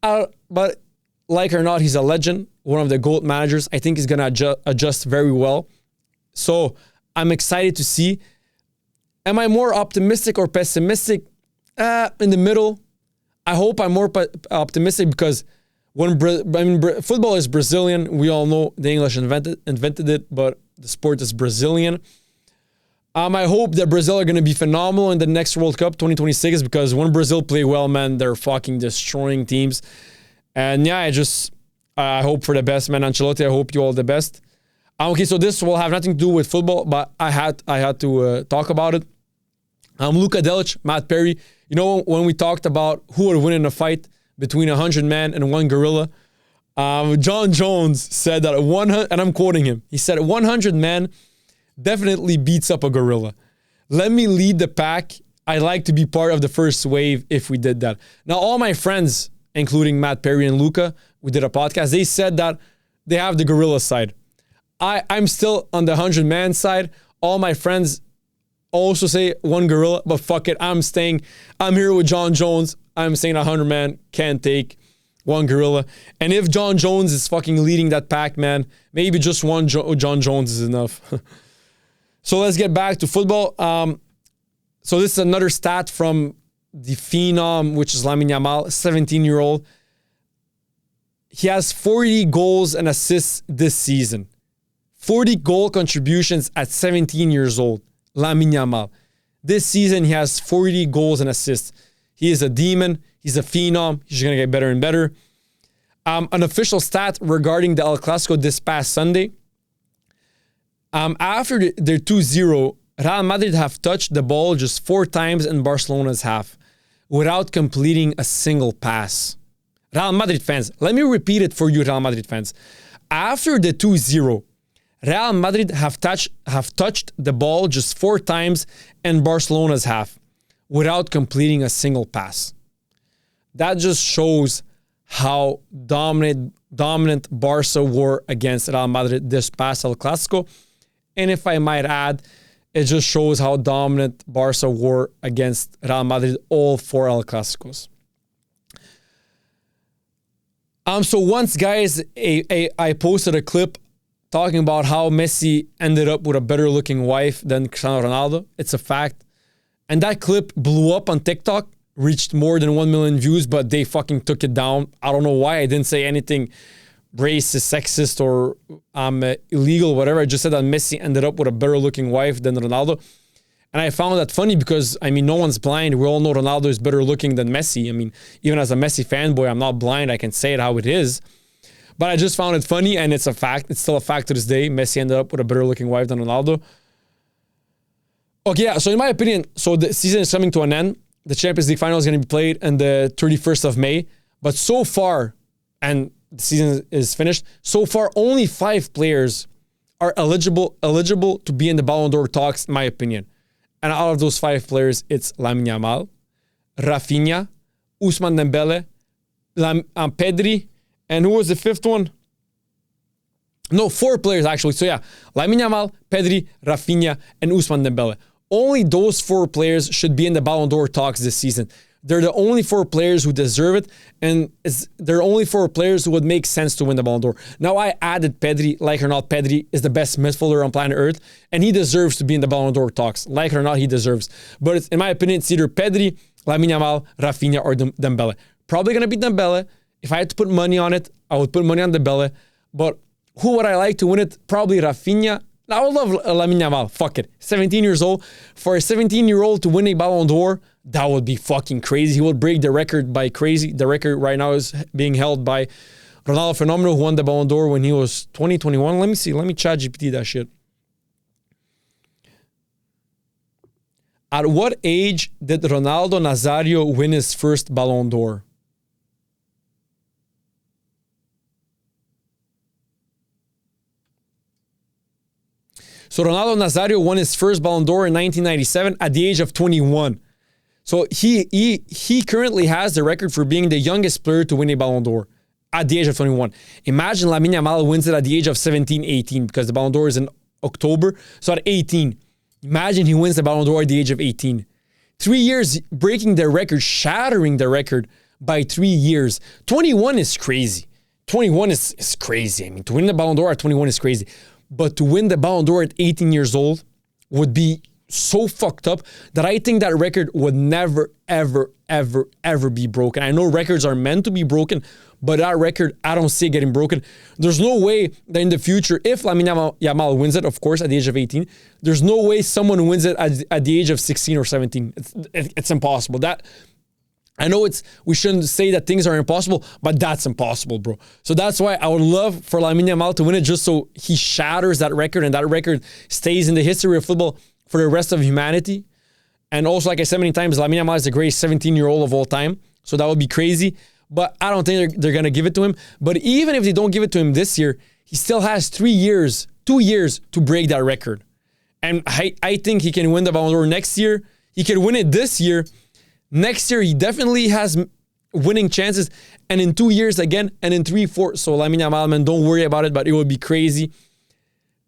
But like or not, he's a legend, one of the GOAT managers. I think he's going to adjust very well. So I'm excited to see. Am I more optimistic or pessimistic? In the middle. I hope I'm more optimistic because football is Brazilian. We all know the English invented it, but the sport is Brazilian. I hope that Brazil are going to be phenomenal in the next World Cup 2026 because when Brazil play well, man, they're fucking destroying teams. And yeah, I hope for the best, man. Ancelotti, I hope you all the best. Okay, so this will have nothing to do with football, but I had to talk about it. Luka Delic, Matt Perry. You know, when we talked about who would win in a fight between 100 men and one gorilla, John Jones said that 100, and I'm quoting him, he said 100 men definitely beats up a gorilla. Let me lead the pack. I'd like to be part of the first wave if we did that. Now, all my friends, including Matt Perry and Luka, we did a podcast, they said that they have the gorilla side. I'm still on the 100-man side. All my friends also say one gorilla, but fuck it. I'm here with John Jones. I'm saying 100-man can't take one gorilla. And if John Jones is fucking leading that pack, man, maybe just one John Jones is enough. So let's get back to football. So this is another stat from the phenom, which is Lamine Yamal, 17-year-old. He has 40 goals and assists this season. 40 goal contributions at 17 years old. Lamine Yamal. This season, he has 40 goals and assists. He is a demon. He's a phenom. He's going to get better and better. An official stat regarding the El Clasico this past Sunday. After their 2-0, Real Madrid have touched the ball just 4 times in Barcelona's half without completing a single pass. Real Madrid fans, let me repeat it for you, Real Madrid fans. After the 2-0, Real Madrid have touched the ball just 4 times in Barcelona's half without completing a single pass. That just shows how dominant Barca were against Real Madrid this past El Clasico. And if I might add, it just shows how dominant Barca were against Real Madrid all 4 El Clasicos. So once, guys, I posted a clip talking about how Messi ended up with a better looking wife than Cristiano Ronaldo. It's a fact. And that clip blew up on TikTok, reached more than 1 million views, but they fucking took it down. I don't know why. I didn't say anything racist, sexist, or illegal, whatever. I just said that Messi ended up with a better looking wife than Ronaldo. And I found that funny because, I mean, no one's blind. We all know Ronaldo is better looking than Messi. I mean, even as a Messi fanboy, I'm not blind. I can say it how it is. But I just found it funny, and it's a fact. It's still a fact to this day. Messi ended up with a better-looking wife than Ronaldo. Okay, yeah, so in my opinion, so the season is coming to an end. The Champions League final is going to be played on the 31st of May. But so far, and the season is finished, so far only 5 players are eligible to be in the Ballon d'Or talks, in my opinion. And out of those 5 players, it's Lamine Yamal, Rafinha, Ousmane Dembele, Pedri, and who was the 5th one? No, 4 players actually. So yeah, Lamine Yamal, Pedri, Rafinha, and Ousmane Dembele. Only those 4 players should be in the Ballon d'Or talks this season. They're the only 4 players who deserve it, and they're only 4 players who would make sense to win the Ballon d'Or. Now, I added Pedri. Like or not, Pedri is the best midfielder on planet Earth, and he deserves to be in the Ballon d'Or talks. Like or not, he deserves. But in my opinion, it's either Pedri, Lamine Yamal, Rafinha, or Dembele. Probably going to be Dembele. If I had to put money on it, I would put money on Dembele. But who would I like to win it? Probably Rafinha. I would love Lamine Yamal. Fuck it. 17 years old. For a 17-year-old to win a Ballon d'Or, that would be fucking crazy. He would break the record by crazy. The record right now is being held by Ronaldo Fenómeno, who won the Ballon d'Or when he was 2021. Let me see. Let me chat GPT that shit. At what age did Ronaldo Nazario win his first Ballon d'Or? So Ronaldo Nazario won his first Ballon d'Or in 1997 at the age of 21. So he currently has the record for being the youngest player to win a Ballon d'Or at the age of 21. Imagine Lamine Yamal wins it at the age of 17, 18, because the Ballon d'Or is in October. So at 18, imagine he wins the Ballon d'Or at the age of 18. 3 years breaking the record, shattering the record by 3 years. 21 is crazy. 21 is crazy. I mean, to win the Ballon d'Or at 21 is crazy. But to win the Ballon d'Or at 18 years old would be so fucked up that I think that record would never, ever, ever, ever be broken. I know records are meant to be broken, but that record, I don't see it getting broken. There's no way that in the future, if Lamine Yamal wins it, of course, at the age of 18, there's no way someone wins it at the age of 16 or 17. It's impossible. I know we shouldn't say that things are impossible, but that's impossible, bro. So that's why I would love for Lamine Yamal to win it, just so he shatters that record and that record stays in the history of football for the rest of humanity. And also, like I said many times, Lamine Yamal is the greatest 17-year-old of all time. So that would be crazy. But I don't think they're going to give it to him. But even if they don't give it to him this year, he still has 2 years to break that record. And I think he can win the Ballon d'Or next year. He can win it this year. Next year, he definitely has winning chances. And in 2 years again, and in 3, 4. So Lamine Yamal, man, don't worry about it. But it would be crazy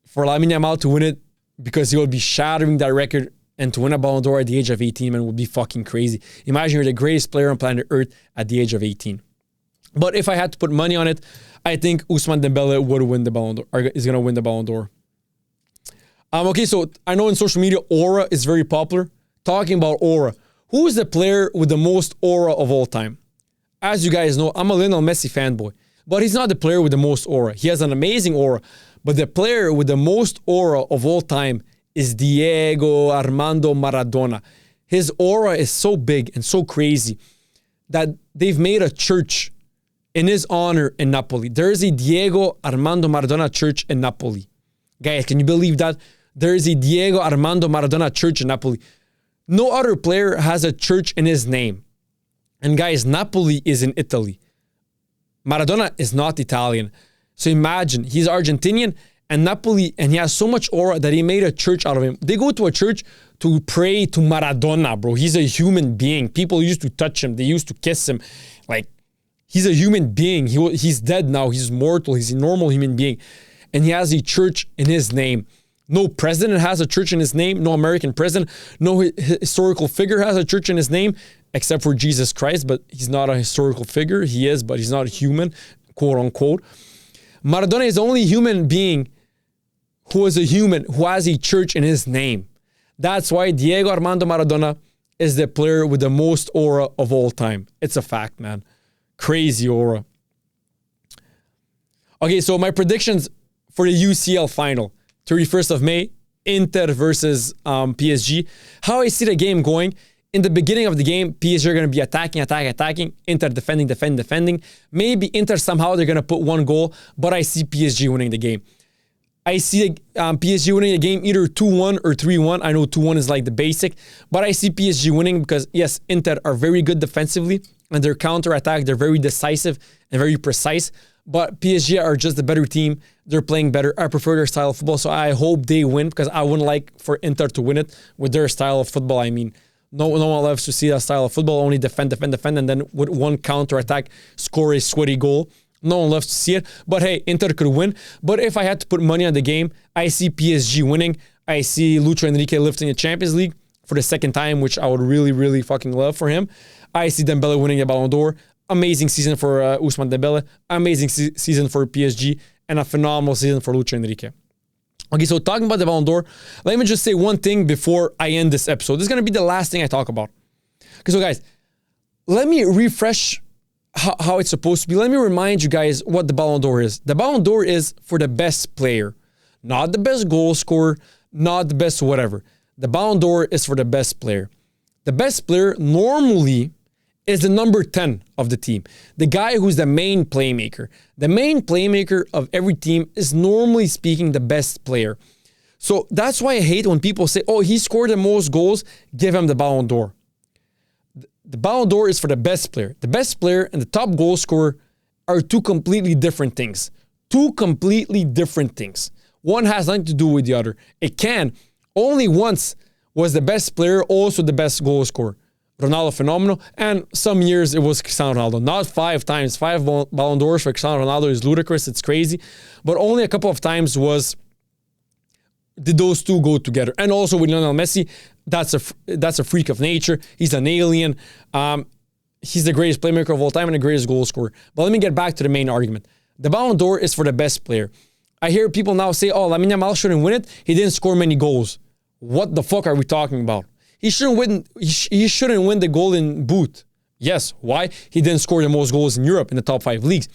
for Lamine Yamal to win it, because he will be shattering that record. And to win a Ballon d'Or at the age of 18, man, would be fucking crazy. Imagine you're the greatest player on planet Earth at the age of 18. But if I had to put money on it, I think Ousmane Dembele would win the Ballon d'Or, or is going to win the Ballon d'Or. Okay, so I know in social media, aura is very popular. Talking about aura, who is the player with the most aura of all time? As you guys know, I'm a Lionel Messi fanboy, but he's not the player with the most aura. He has an amazing aura, but the player with the most aura of all time is Diego Armando Maradona. His aura is so big and so crazy that they've made a church in his honor in Napoli. There is a Diego Armando Maradona church in Napoli. Guys, can you believe that? There is a Diego Armando Maradona church in Napoli. No other player has a church in his name. And guys, Napoli is in Italy. Maradona is not Italian. So imagine, he's Argentinian, and Napoli, and he has so much aura that he made a church out of him. They go to a church to pray to Maradona, bro. He's a human being. People used to touch him. They used to kiss him. Like, he's a human being. He's dead now. He's mortal. He's a normal human being. And he has a church in his name. No president has a church in his name. No American president. No historical figure has a church in his name, except for Jesus Christ. But he's not a historical figure. He is, but he's not human, quote unquote. Maradona is the only human being who is a human who has a church in his name. That's why Diego Armando Maradona is the player with the most aura of all time. It's a fact, man. Crazy aura. Okay, so my predictions for the UCL final. 31st of May, Inter versus PSG. How I see the game going, in the beginning of the game, PSG are going to be attacking. Inter defending. Maybe Inter somehow they're going to put one goal, but I see PSG winning the game. I see PSG winning the game either 2-1 or 3-1. I know 2-1 is like the basic, but I see PSG winning because, yes, Inter are very good defensively, and their counter-attack, they're very decisive and very precise. But PSG are just the better team. They're playing better. I prefer their style of football, so I hope they win because I wouldn't like for Inter to win it with their style of football. I mean, no one loves to see that style of football. Only defend, and then with one counter-attack, score a sweaty goal. No one loves to see it. But hey, Inter could win. But if I had to put money on the game, I see PSG winning. I see Lucho Enrique lifting the Champions League for the second time, which I would really, really fucking love for him. I see Dembele winning the Ballon d'Or. Amazing season for Ousmane Dembele. Amazing season for PSG. And a phenomenal season for Lucho Enrique. Okay, so talking about the Ballon d'Or, let me just say one thing before I end this episode. This is going to be the last thing I talk about. Okay, so guys, let me refresh how it's supposed to be. Let me remind you guys what the Ballon d'Or is. The Ballon d'Or is for the best player, not the best goal scorer, not the best whatever. The Ballon d'Or is for the best player. The best player normally is the number 10 of the team. The guy who's the main playmaker. The main playmaker of every team is normally speaking the best player. So that's why I hate when people say, oh, he scored the most goals, give him the Ballon d'Or. The Ballon d'Or is for the best player. The best player and the top goal scorer are two completely different things. Two completely different things. One has nothing to do with the other. It can. Only once was the best player also the best goal scorer. Ronaldo phenomenal. And some years it was Cristiano Ronaldo. Not 5 times. 5 Ballon d'Ors for Cristiano Ronaldo is ludicrous. It's crazy. But only a couple of times did those two go together. And also with Lionel Messi, that's a freak of nature. He's an alien. He's the greatest playmaker of all time and the greatest goal scorer. But let me get back to the main argument. The Ballon d'Or is for the best player. I hear people now say, oh, Lamine Yamal shouldn't win it. He didn't score many goals. What the fuck are we talking about? He shouldn't win the Golden Boot. Yes, why? He didn't score the most goals in Europe in the top 5 leagues.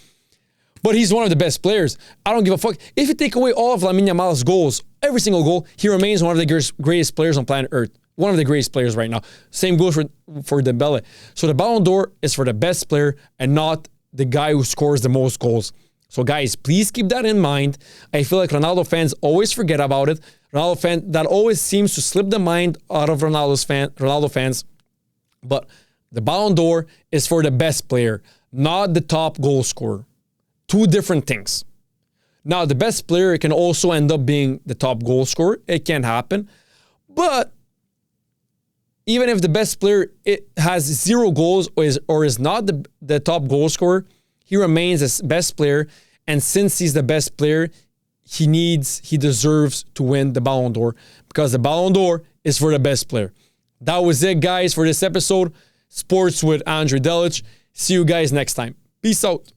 But he's one of the best players. I don't give a fuck. If you take away all of Lamine Yamal's goals, every single goal, he remains one of the greatest players on planet Earth. One of the greatest players right now. Same goes for Dembele. So the Ballon d'Or is for the best player and not the guy who scores the most goals. So guys, please keep that in mind. I feel like Ronaldo fans always forget about it. That always seems to slip the mind out of Ronaldo fans. But the Ballon d'Or is for the best player, not the top goal scorer. Two different things. Now, the best player can also end up being the top goal scorer. It can happen. But even if the best player has 0 goals or is not the top goal scorer, he remains the best player. And since he's the best player, he deserves to win the Ballon d'Or because the Ballon d'Or is for the best player. That was it, guys, for this episode. Sports with Andre Delic. See you guys next time. Peace out.